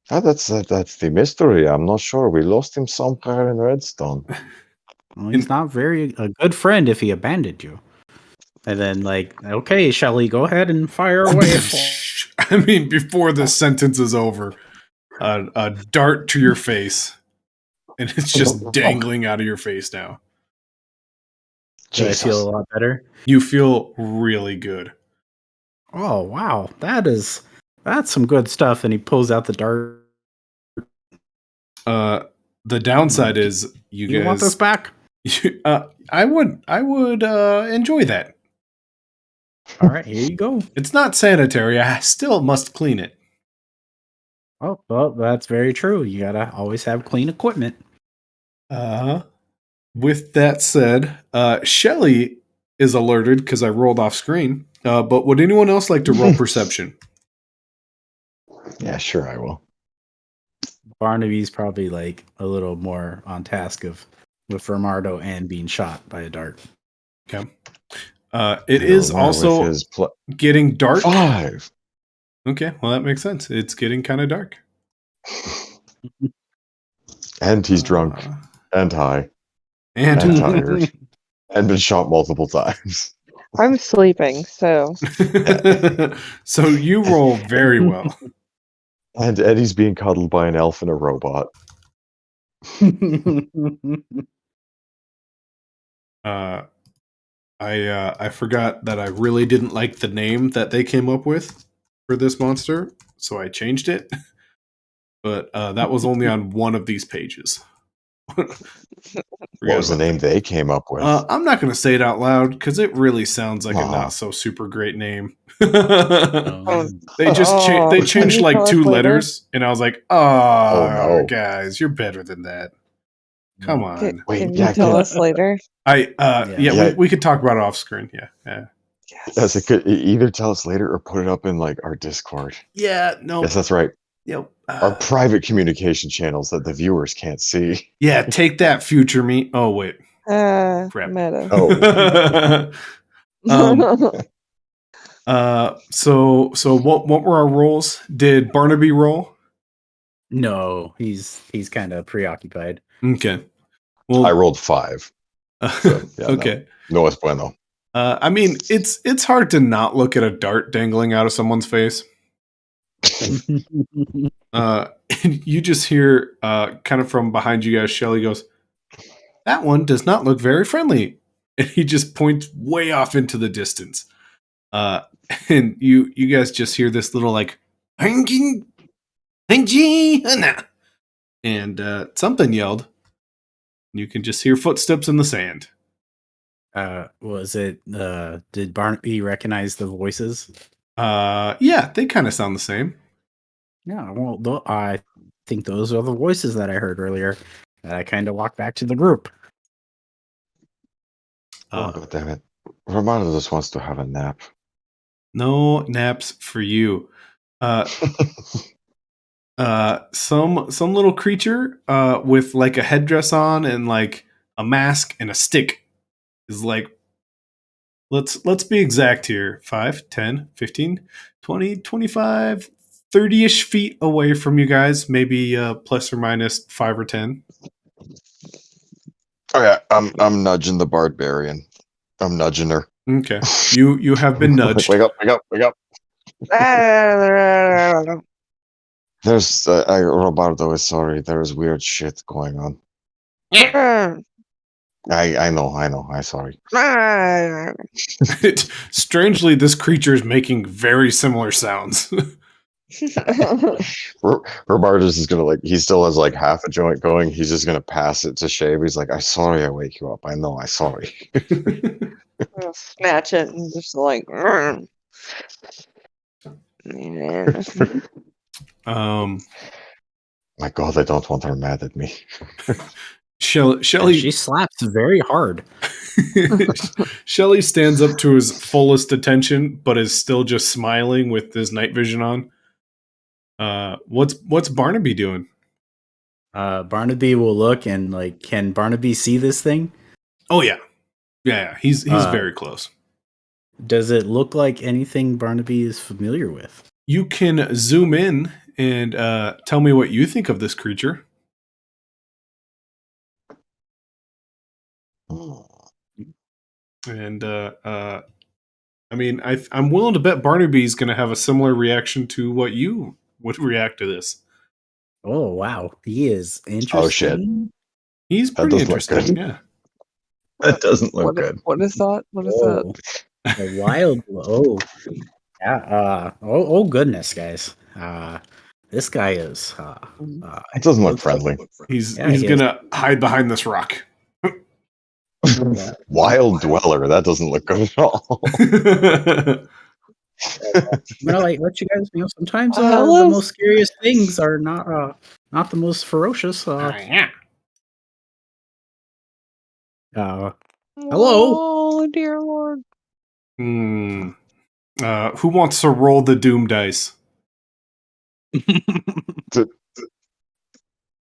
That's the mystery. I'm not sure. We lost him somewhere in Redstone. Well, he's not a good friend if he abandoned you. And then, like, okay, Shelly, go ahead and fire away. I mean, before this sentence is over, a dart to your face, and it's just dangling out of your face now. Do I feel a lot better? You feel really good. Oh wow, that's some good stuff. And he pulls out the dart. The downside is you guys want this back? I would enjoy that. All right, here you go. It's not sanitary. I still must clean it. Oh, well, that's very true. You gotta always have clean equipment. With that said, Shelli is alerted because I rolled off screen. But would anyone else like to roll perception? Yeah, sure, I will. Barnabee's probably like a little more on task with Romardo and being shot by a dart. Okay. It is also getting dark. 5. Okay, well that makes sense. It's getting kind of dark. And he's drunk and high and tired and been shot multiple times. I'm sleeping, so. So you roll very well. And Eddie's being cuddled by an elf and a robot. I forgot that I really didn't like the name that they came up with for this monster, so I changed it. But that was only on one of these pages. What was the name they came up with? I'm not going to say it out loud because it really sounds like a not so super great name. They changed like 2 letters, and I was like, "Oh no, guys, you're better than that. Come on." Can you tell us later? We could talk about it off screen. Yeah. Yes, it could either tell us later or put it up in like our Discord. Yeah, no. Yes, that's right. Yep. Our private communication channels that the viewers can't see. Yeah, take that, future me. Oh wait. Crap. Meta. So what were our rolls? Did Barnabee roll? No, he's kind of preoccupied. Okay. Well, I rolled 5. So, yeah, okay. No es bueno. I mean, it's hard to not look at a dart dangling out of someone's face. And you just hear kind of from behind you guys, Shelli goes, "That one does not look very friendly." And he just points way off into the distance. And you guys just hear this little like and something yelled. You can just hear footsteps in the sand. Was it did Barnabee recognize the voices? Yeah, they kind of sound the same. Yeah, well, I think those are the voices that I heard earlier. I kind of walked back to the group. God damn it. Romano just wants to have a nap. No naps for you. Some little creature with like a headdress on and like a mask and a stick is like, let's be exact here, 5, 10, 15, 20, 25, 30-ish feet away from you guys, maybe plus or minus 5 or 10. Oh yeah, I'm nudging the barbarian. I'm nudging her. Okay. You have been nudged. Wake up. There's Roberto is sorry. There's weird shit going on. I know. I'm sorry. Strangely, this creature is making very similar sounds. Roberto's is gonna he still has like half a joint going. He's just gonna pass it to Shave. He's like, "I'm sorry, I wake you up. I know, I'm sorry." Snatch it and just like. My God, I don't want her mad at me. Shelli, she slaps very hard. Shelli stands up to his fullest attention, but is still just smiling with his night vision on. What's Barnabee doing? Barnabee will look and like, can Barnabee see this thing? Oh yeah. He's very close. Does it look like anything Barnabee is familiar with? You can zoom in and tell me what you think of this creature. And I mean, I'm willing to bet Barnabee's going to have a similar reaction to what you would react to this. Oh wow, he is interesting. Oh shit, he's pretty interesting. Yeah. That doesn't look good. What is that? What is that? A wild. Oh, yeah. Oh goodness, guys. This guy is. It doesn't look friendly. He's gonna hide behind this rock. Wild dweller. That doesn't look good at all. I'm gonna let you guys know. Sometimes the most scariest things are not the most ferocious. Yeah. Hello. Oh dear Lord. Who wants to roll the doom dice?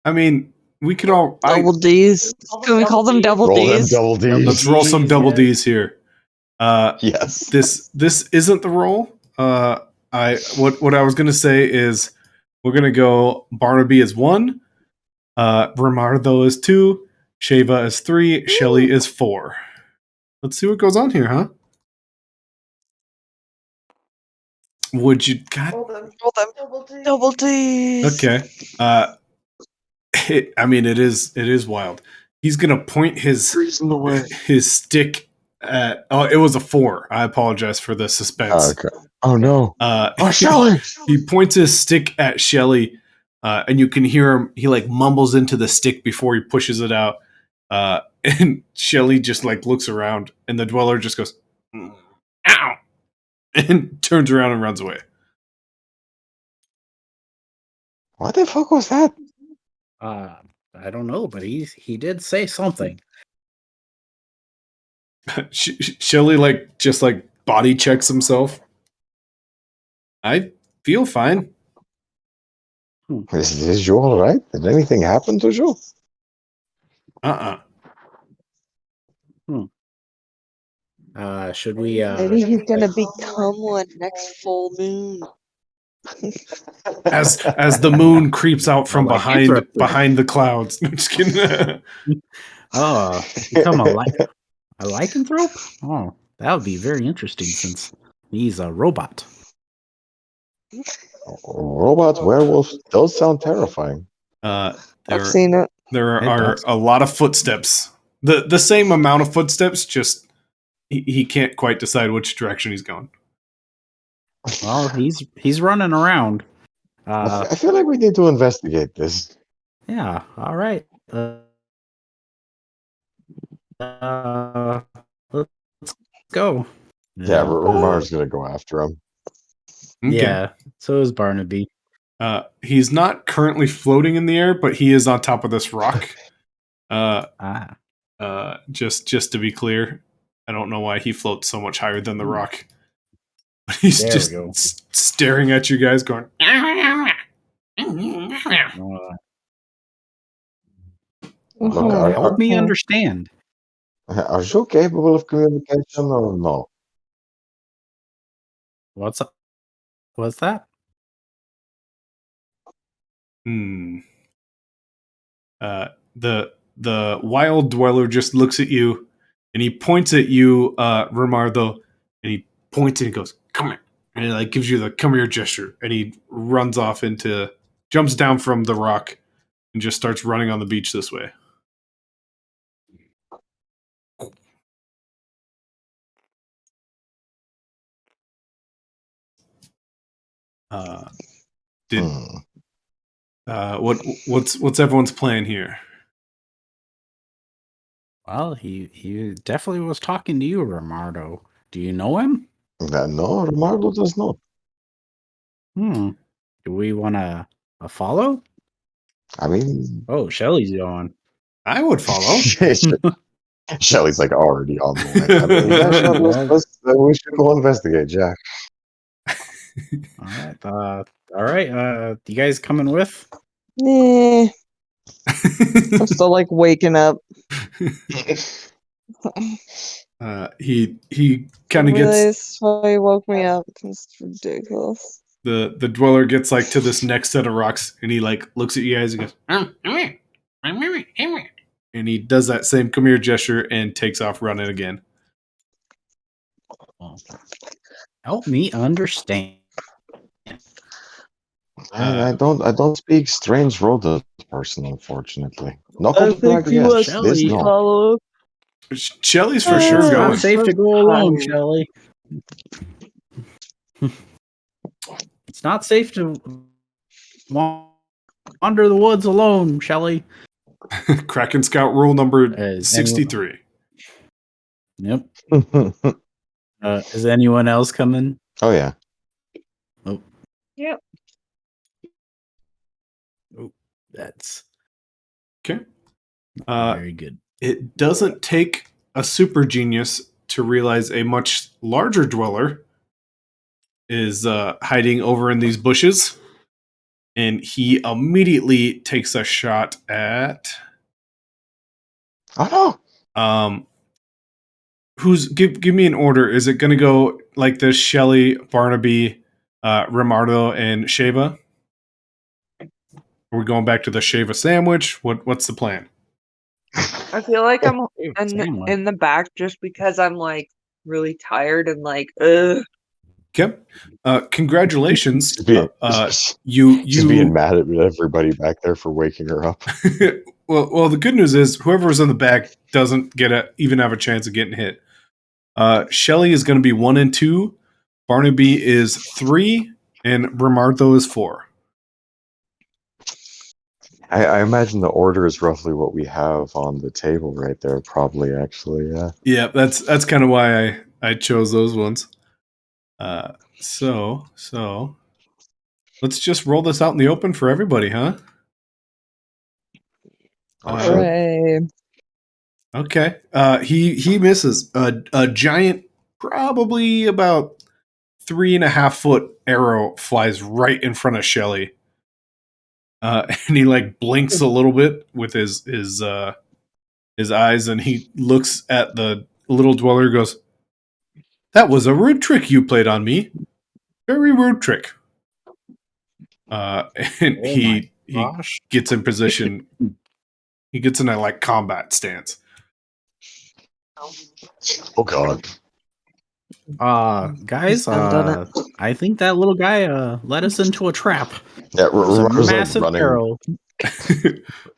I mean, we could all Double D's. Can we call them double Roll them D's? double D's. let's roll some double D's here. Yes. This isn't the roll. What I was gonna say is we're gonna go Barnabee is 1, Ramardo is 2, Sheva is 3, Shelli is 4. Let's see what goes on here, huh? Would you Roll them. Double D's. Okay. It is wild. He's gonna point his stick at. Oh, it was a 4. I apologize for the suspense. Okay. Oh no. Shelli! He points his stick at Shelli, and you can hear him. He like mumbles into the stick before he pushes it out. And Shelli just like looks around, and the dweller just goes, "Ow!" and turns around and runs away. What the fuck was that? I don't know, but he did say something. Shelli just body checks himself. I feel fine. Is you all right? Did anything happen to you? Should we? Maybe he's gonna become one next full moon. As the moon creeps out from behind the clouds. No, just kidding. Become a lycanthrope? Oh, that would be very interesting since he's a robot. Robot werewolves does sound terrifying. I've seen it. There are a lot of footsteps. The same amount of footsteps, just he can't quite decide which direction he's going. Well, he's running around. I feel like we need to investigate this. Yeah. All right. Let's go. Yeah, Romar's gonna go after him. Okay. Yeah. So is Barnabee. He's not currently floating in the air, but he is on top of this rock. Just to be clear, I don't know why he floats so much higher than the rock. But he's just staring at you guys, going. Look, help me understand. Are you capable of communication or no? What's up? What's that? The wild dweller just looks at you, and he points at you, Ramardo, and he points and he goes, "Come here," and he like gives you the "come here" gesture, and he runs off jumps down from the rock, and just starts running on the beach this way. What's everyone's plan here? Well, he definitely was talking to you, Ramardo. Do you know him? No, Ramardo does not. Do we want to follow? I mean, Shelli's going. I would follow. Shelli's like already on the way. I mean, yeah, we should go investigate, Jack. All right. You guys coming with? Nah. I'm still like waking up. He kind of gets. Why he woke me up. It's ridiculous. The dweller gets like to this next set of rocks, and he like looks at you guys and goes, and he does that same "come here" gesture and takes off running again. Help me understand. I don't speak strange rodent person, unfortunately. No, I think you must follow. Shelly's for sure It's going. not safe to go alone, Shelli. It's not safe to wander the woods alone, Shelli. Kraken Scout rule number 63. Yep. Is anyone else coming? Oh yeah. Oh. Yep. Oh, that's okay. Very good. It doesn't take a super genius to realize a much larger dweller is hiding over in these bushes, and he immediately takes a shot at. Oh no! Give me an order? Is it going to go like this? Shelli, Barnabee, Rimardo, and Sheva? Are we going back to the Sheva sandwich? What's the plan? I feel like I'm in the back just because I'm like really tired and like, ugh. Okay. Congratulations. She's being mad at everybody back there for waking her up. well, the good news is whoever's in the back doesn't even have a chance of getting hit. Shelli is going to be 1 and 2. Barnabee is 3, and Rimardo is 4. I imagine the order is roughly what we have on the table right there. Probably, actually, yeah. Yeah, that's kind of why I chose those ones. So let's just roll this out in the open for everybody, huh? Hooray. Okay. He misses a giant, probably about 3.5 foot arrow flies right in front of Shelli. And he like blinks a little bit with his eyes, and he looks at the little dweller and goes, "That was a rude trick you played on me. Very rude trick." And he gets in position. He gets in a like combat stance. Oh god. Guys, I think that little guy led us into a trap. Yeah, Ramar's massive like running. arrow.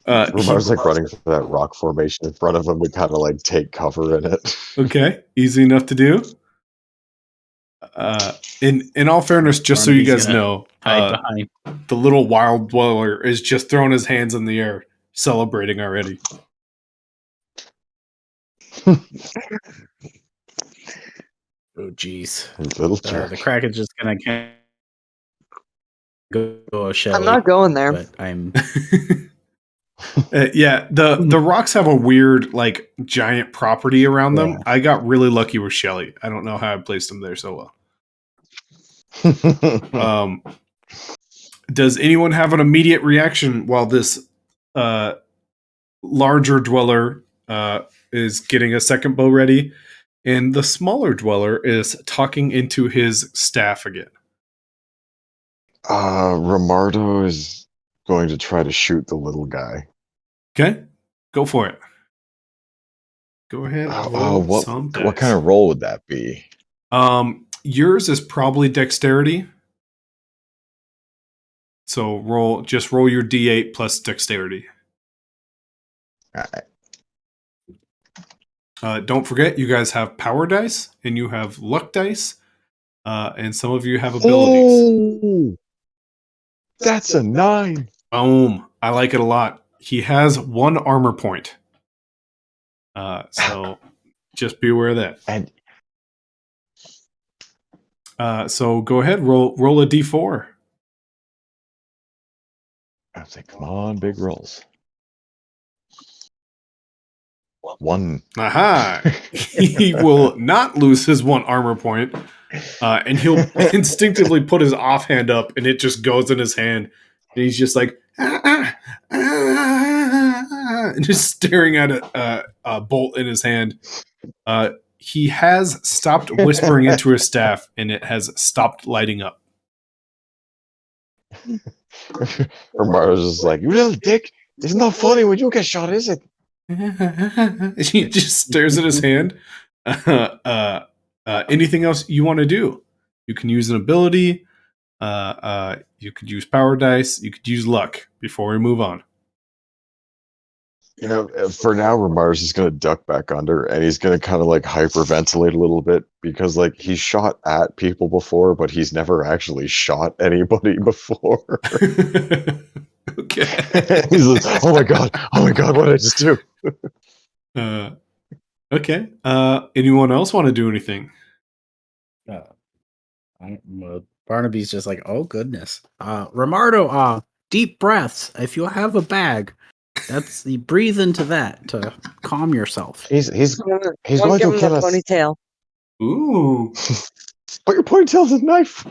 Ramar's like running for that rock formation in front of him. We kind of like take cover in it. Okay, easy enough to do. In all fairness, just so you guys know, the little wild dweller is just throwing his hands in the air, celebrating already. Oh, jeez. Little jerk. The Kraken's just gonna go a Shelli. I'm not going there. But I'm. Yeah, the rocks have a weird, like, giant property around them. I got really lucky with Shelli. I don't know how I placed them there so well. Does anyone have an immediate reaction while this larger dweller is getting a second bow ready, and the smaller dweller is talking into his staff again? Rimardo is going to try to shoot the little guy. Okay, go for it. Go ahead. What kind of roll would that be? Yours is probably dexterity. So roll your D8 plus dexterity. All right. Don't forget, you guys have power dice and you have luck dice, and some of you have abilities. Oh, that's a 9. Boom! I like it a lot. He has 1 armor point, so just be aware of that. And so go ahead, roll a D4. I was like, come on, big rolls. 1. Aha! He will not lose his 1 armor point, and he'll instinctively put his offhand up, and it just goes in his hand, and he's just like, and just staring at a bolt in his hand. He has stopped whispering into his staff, and it has stopped lighting up. Rimardo's just like, you little dick. It's not funny when you get shot, is it? He just stares at his hand. Anything else you want to do? You can use an ability. You could use power dice. You could use luck before we move on. You know, for now, Ramar's just gonna duck back under, and he's gonna kind of like hyperventilate a little bit because, like, he's shot at people before, but he's never actually shot anybody before. Okay. He's like, "Oh my god! What did I just do?" Okay. Anyone else want to do anything? Barnabee's just like, oh goodness. Ramardo, deep breaths. If you have a bag, you breathe into that to calm yourself. He's Don't going give to him kill the us. ponytail. Ooh. But your ponytail's a knife.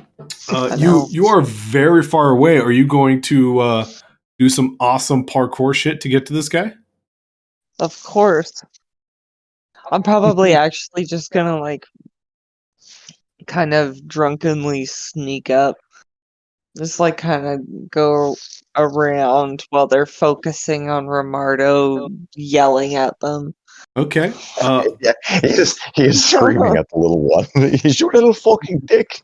You are very far away. Are you going to do some awesome parkour shit to get to this guy? Of course. I'm probably actually just gonna like kind of drunkenly sneak up. Just like kind of go around while they're focusing on Ramardo yelling at them. Okay. Yeah, he is screaming at the little one. He's your little fucking dick.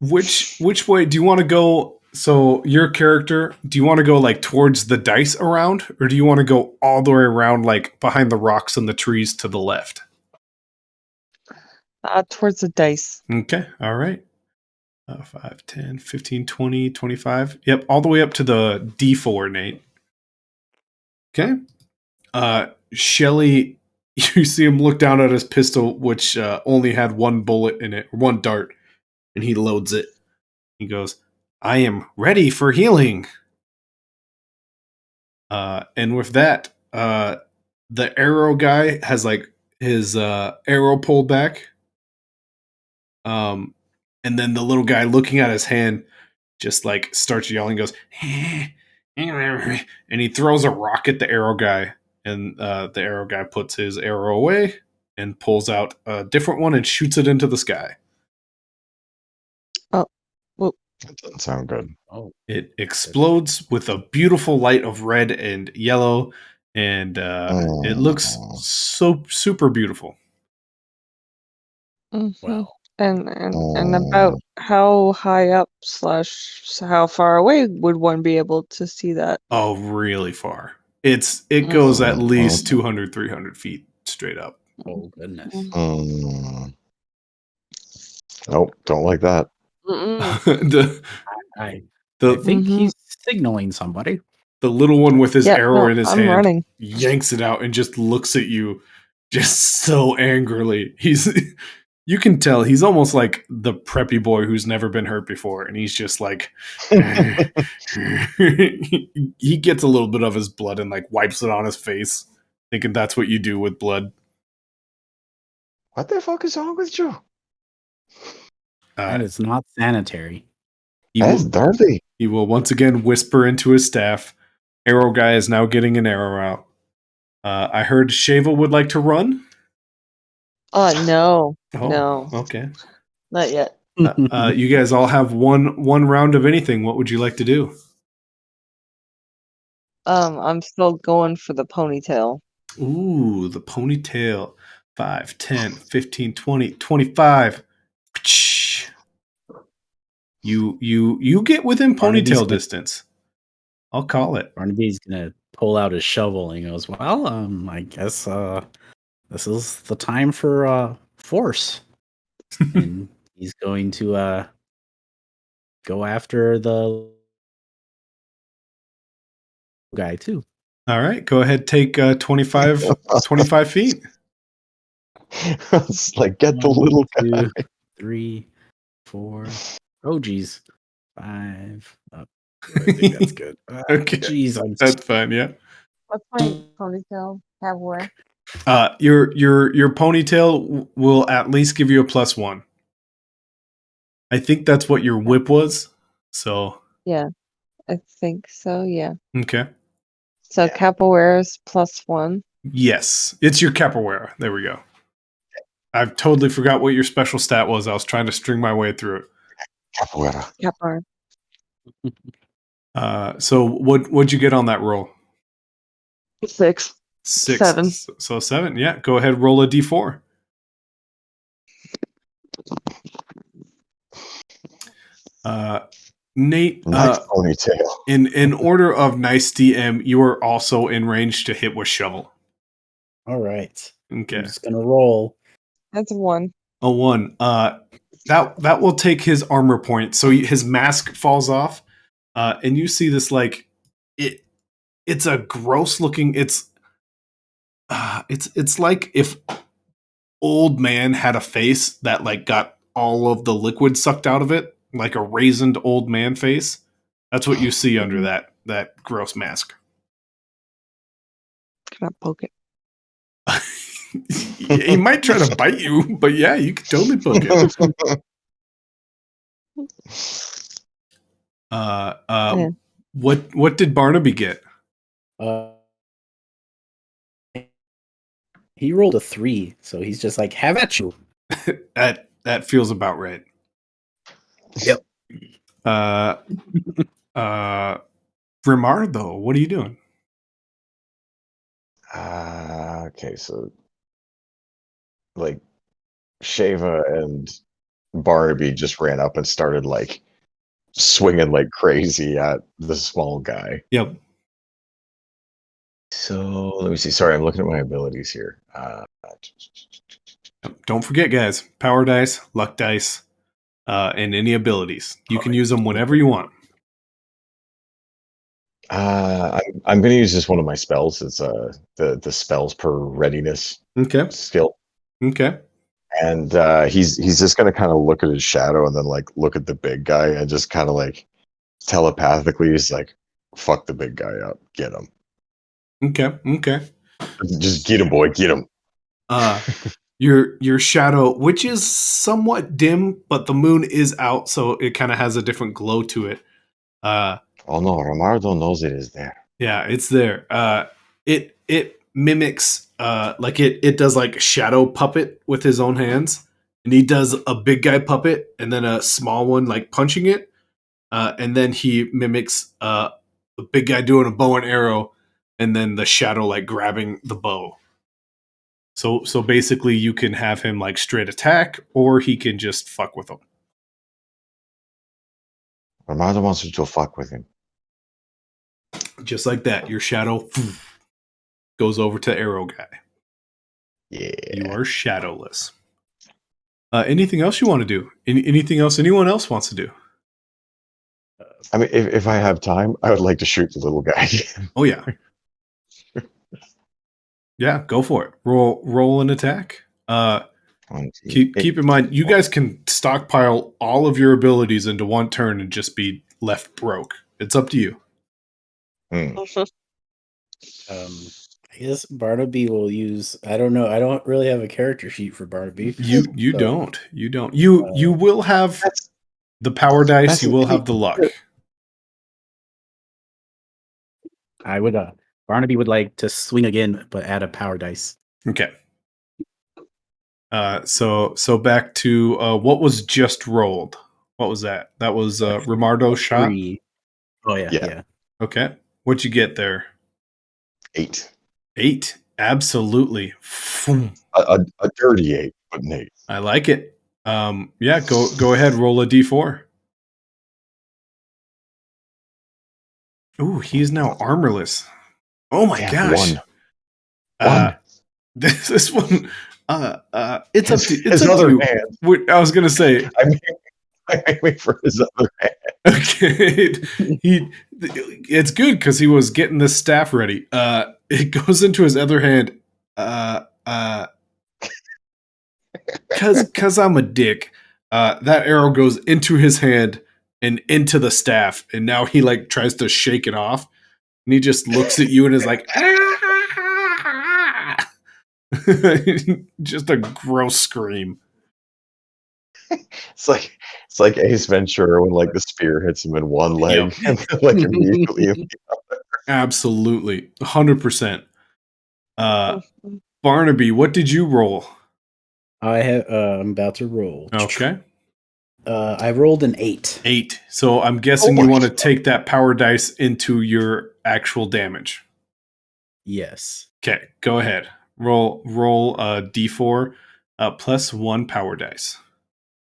Which way do you want to go? So your character, do you want to go like towards the dice around, or do you want to go all the way around like behind the rocks and the trees to the left? Towards the dice. Okay. All right. 5, 10, 15, 20, 25. Yep. All the way up to the D4, Nate. Okay. Shelli, you see him look down at his pistol, which only had one bullet in it, one dart, and he loads it. He goes, I am ready for healing. And with that, the arrow guy has like his arrow pulled back. And then the little guy looking at his hand just like starts yelling, goes, and he throws a rock at the arrow guy. And the arrow guy puts his arrow away and pulls out a different one and shoots it into the sky. Oh, well, That doesn't sound good. Oh, it explodes with a beautiful light of red and yellow, and it looks so super beautiful. well. And about how high up / how far away would one be able to see that? Oh, really far. It goes at least 200, 300 feet straight up. Oh goodness. Nope, don't like that. I think he's signaling somebody. The little one with his arrow in his I'm hand running. yanks it out and just looks at you just so angrily. You can tell he's almost like the preppy boy who's never been hurt before, and he's just like he gets a little bit of his blood and like wipes it on his face, thinking that's what you do with blood. What the fuck is wrong with you? And it's not sanitary. That's dirty. He will once again whisper into his staff. Arrow guy is now getting an arrow out. I heard Shava would like to run. No. Oh, No. okay. Not yet. You guys all have one round of anything. What would you like to do? I'm still going for the ponytail. Ooh, the ponytail. 5, 10, 15, 20, 25. You get within ponytail distance. I'll call it. Barnabee's gonna pull out his shovel and he goes, well, I guess this is the time for force. And he's going to go after the guy too. All right, go ahead, take 25 feet. It's like, get the little guy. 2, 3, 4. Oh geez. 5. I think that's good. Okay. Geez, That's fine, yeah. What's my ponytail have wear? Your ponytail will at least give you a +1. I think that's what your whip was. So Yeah, I think so. Yeah. okay. So capoeira's +1. Yes, it's your capoeira. There we go. I've totally forgot what your special stat was. I was trying to string my way through it. Capoeira. So what'd you get on that roll? 6. 6. 7. So 7. Yeah. Go ahead. Roll a d4. Nate, Nice ponytail. in order of nice DM, you are also in range to hit with shovel. All right. Okay. I'm just gonna roll. That's a 1. A 1. That will take his armor point. So his mask falls off, and you see this like it's a gross looking. It's like if old man had a face that like got all of the liquid sucked out of it, like a raisined old man face. That's what you see under that gross mask. Can I poke it? He might try to bite you, but yeah, you can totally poke it. Yeah. What did Barnabee get? He rolled a 3, so he's just like, have at you. That feels about right. Yep. Rimardo, what are you doing? Okay, so like Shava and Barnabee just ran up and started like swinging like crazy at the small guy. Yep. So let me see. Sorry, I'm looking at my abilities here. Don't forget, guys, power dice, luck dice, and any abilities. You can use them whenever you want. I'm going to use just one of my spells. It's the spells per readiness skill. Okay. And he's just going to kind of look at his shadow and then like look at the big guy and just kind of like telepathically he's like, fuck the big guy up, get him. Okay. Just get him, boy, get him. Your shadow, which is somewhat dim, but the moon is out, so it kind of has a different glow to it. Oh no, Romardo knows it is there. Yeah, it's there. It mimics like it does like shadow puppet with his own hands, and he does a big guy puppet and then a small one like punching it, and then he mimics the big guy doing a bow and arrow, and then the shadow like grabbing the bow. So basically, you can have him like straight attack, or he can just fuck with him. Romardo wants you to fuck with him. Just like that, your shadow goes over to arrow guy. Yeah. You are shadowless. Anything else you want to do? Anything else anyone else wants to do? I mean, if I have time, I would like to shoot the little guy. Oh yeah. Yeah, go for it. Roll an attack. Keep in mind, you guys can stockpile all of your abilities into one turn and just be left broke. It's up to you. I guess Barnabee will use. I don't know. I don't really have a character sheet for Barnabee. You so, don't. You don't. You will have the power dice. You will have the luck. I would. Barnabee would like to swing again, but add a power dice. Okay. So back to what was just rolled. What was that? That was Rimardo's shot. 3. Oh yeah. Okay. What'd you get there? 8. 8. Absolutely. A dirty 8, but an 8. I like it. Yeah, go ahead, roll a d4. Ooh, he's now armorless. Oh my gosh. 1. This one it's up to his other hand. I was gonna say I mean for his other hand. Okay. It's good because he was getting this staff ready. It goes into his other hand. Cause I'm a dick. That arrow goes into his hand and into the staff, and now he like tries to shake it off, and he just looks at you and is like, ah! Just a gross scream. It's like Ace Ventura when like the spear hits him in one leg and then, like immediately in the other. Absolutely, 100%. Barnabee, what did you roll? I have. I'm about to roll. Okay. I rolled an 8. 8. So I'm guessing you want to take that power dice into your actual damage. Yes. Okay, go ahead. Roll a d4 plus 1 power dice.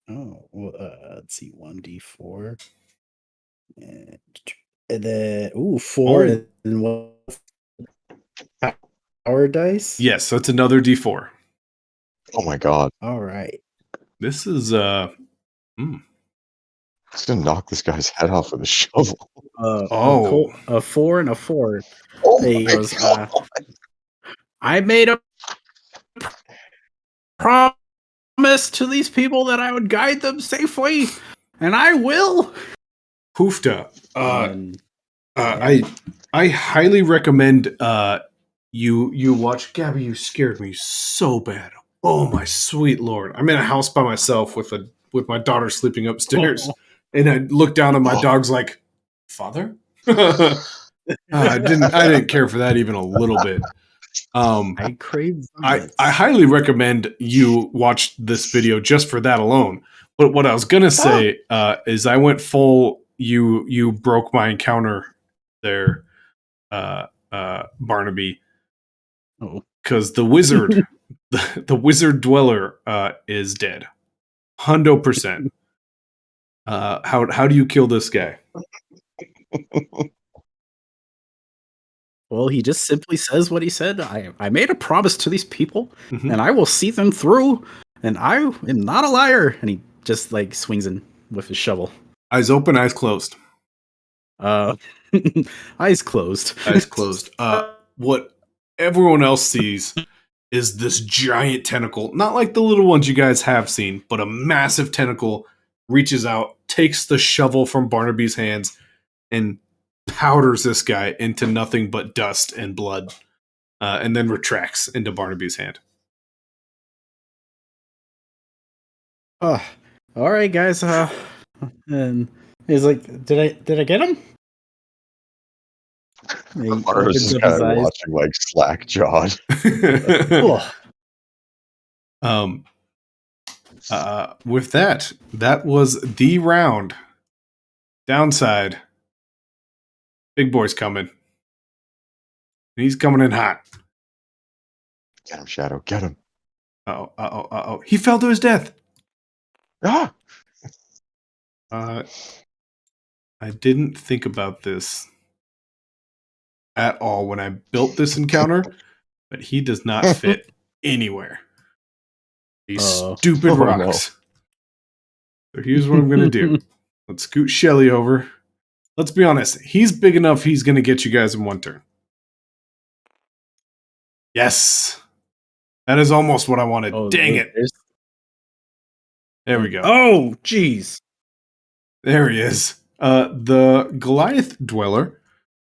Oh, well, let's see. 1d4. The 4 and what power dice? Yes, that's another D4. Oh my god. All right. This is It's gonna knock this guy's head off with a shovel. A 4 and a 4. Oh He my goes, god. I made a promise to these people that I would guide them safely, and I will. Hoofda. Yeah. I highly recommend you watch. Gabby, you scared me so bad. Oh my sweet lord! I'm in a house by myself with my daughter sleeping upstairs, and I look down and my dog's like, "Father." I didn't care for that even a little bit. I crave I highly recommend you watch this video just for that alone. But what I was gonna say is I went full. You broke my encounter there, Barnabee, because the wizard, the wizard dweller, is dead, 100%. How do you kill this guy? Well, he just simply says what he said. I made a promise to these people, Mhm. and I will see them through, and I am not a liar. And he just like swings in with his shovel. Eyes open, eyes closed. Eyes closed. Eyes closed. What everyone else sees is this giant tentacle, not like the little ones you guys have seen, but a massive tentacle reaches out, takes the shovel from Barnabee's hands, and powders this guy into nothing but dust and blood, and then retracts into Barnabee's hand. All right, guys. And he's like, "Did I get him?" He Mars opens is up kind his of eyes. watching like slack jawed. With that was the round. Downside, big boy's coming. He's coming in hot. Get him, Shadow. Get him. Uh-oh. He fell to his death. Ah! I didn't think about this at all when I built this encounter, but he does not fit anywhere. These stupid rocks. No. So here's what I'm going to do. Let's scoot Shelli over. Let's be honest. He's big enough he's going to get you guys in one turn. Yes. That is almost what I wanted. Dang it. There we go. Oh, jeez. There he is. The Goliath dweller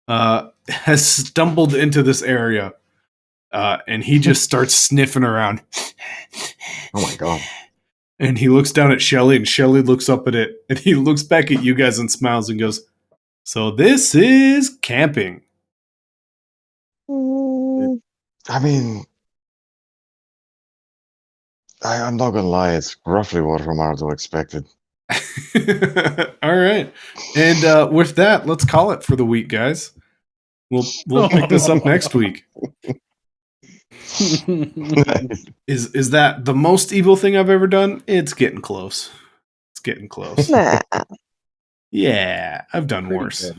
has stumbled into this area, and he just starts sniffing around. Oh my god. And he looks down at Shelli, and Shelli looks up at it, and he looks back at you guys and smiles and goes, "So this is camping." I mean, I'm not gonna lie, it's roughly what Romardo expected. All right. And with that, let's call it for the week, guys. We'll pick this up next week. Is that the most evil thing I've ever done? It's getting close. It's getting close. Nah. Yeah, I've done worse.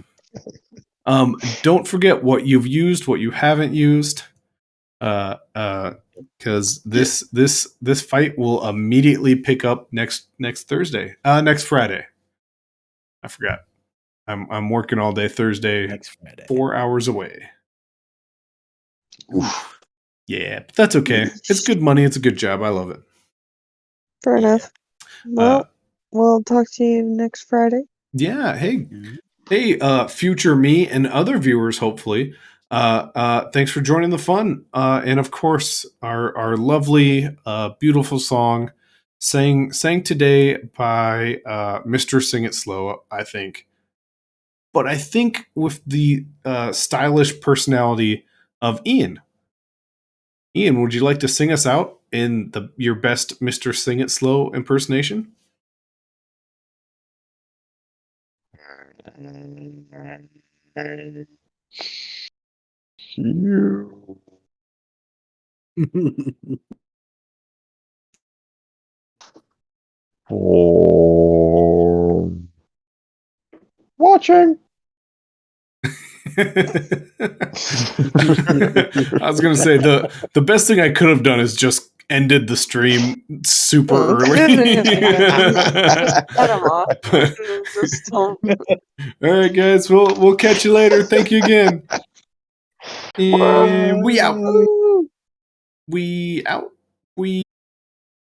Don't forget what you've used, what you haven't used. Because this fight will immediately pick up next Thursday. Next Friday. I forgot. I'm working all day Thursday. Next Friday. 4 hours away. Oof. Yeah, but that's okay. It's good money. It's a good job. I love it. Fair enough. Well, we'll talk to you next Friday. Yeah. Hey, future me and other viewers, hopefully. Thanks for joining the fun. And of course, our lovely, beautiful song sang today by Mr. Sing It Slow, I think. But I think with the stylish personality of Ian. Ian, would you like to sing us out in your best Mr. Sing It Slow impersonation? Oh. watching. I was gonna say the best thing I could have done is just ended the stream super early. Cut him off. Just All right, guys. We'll catch you later. Thank you again. And we out. We out. We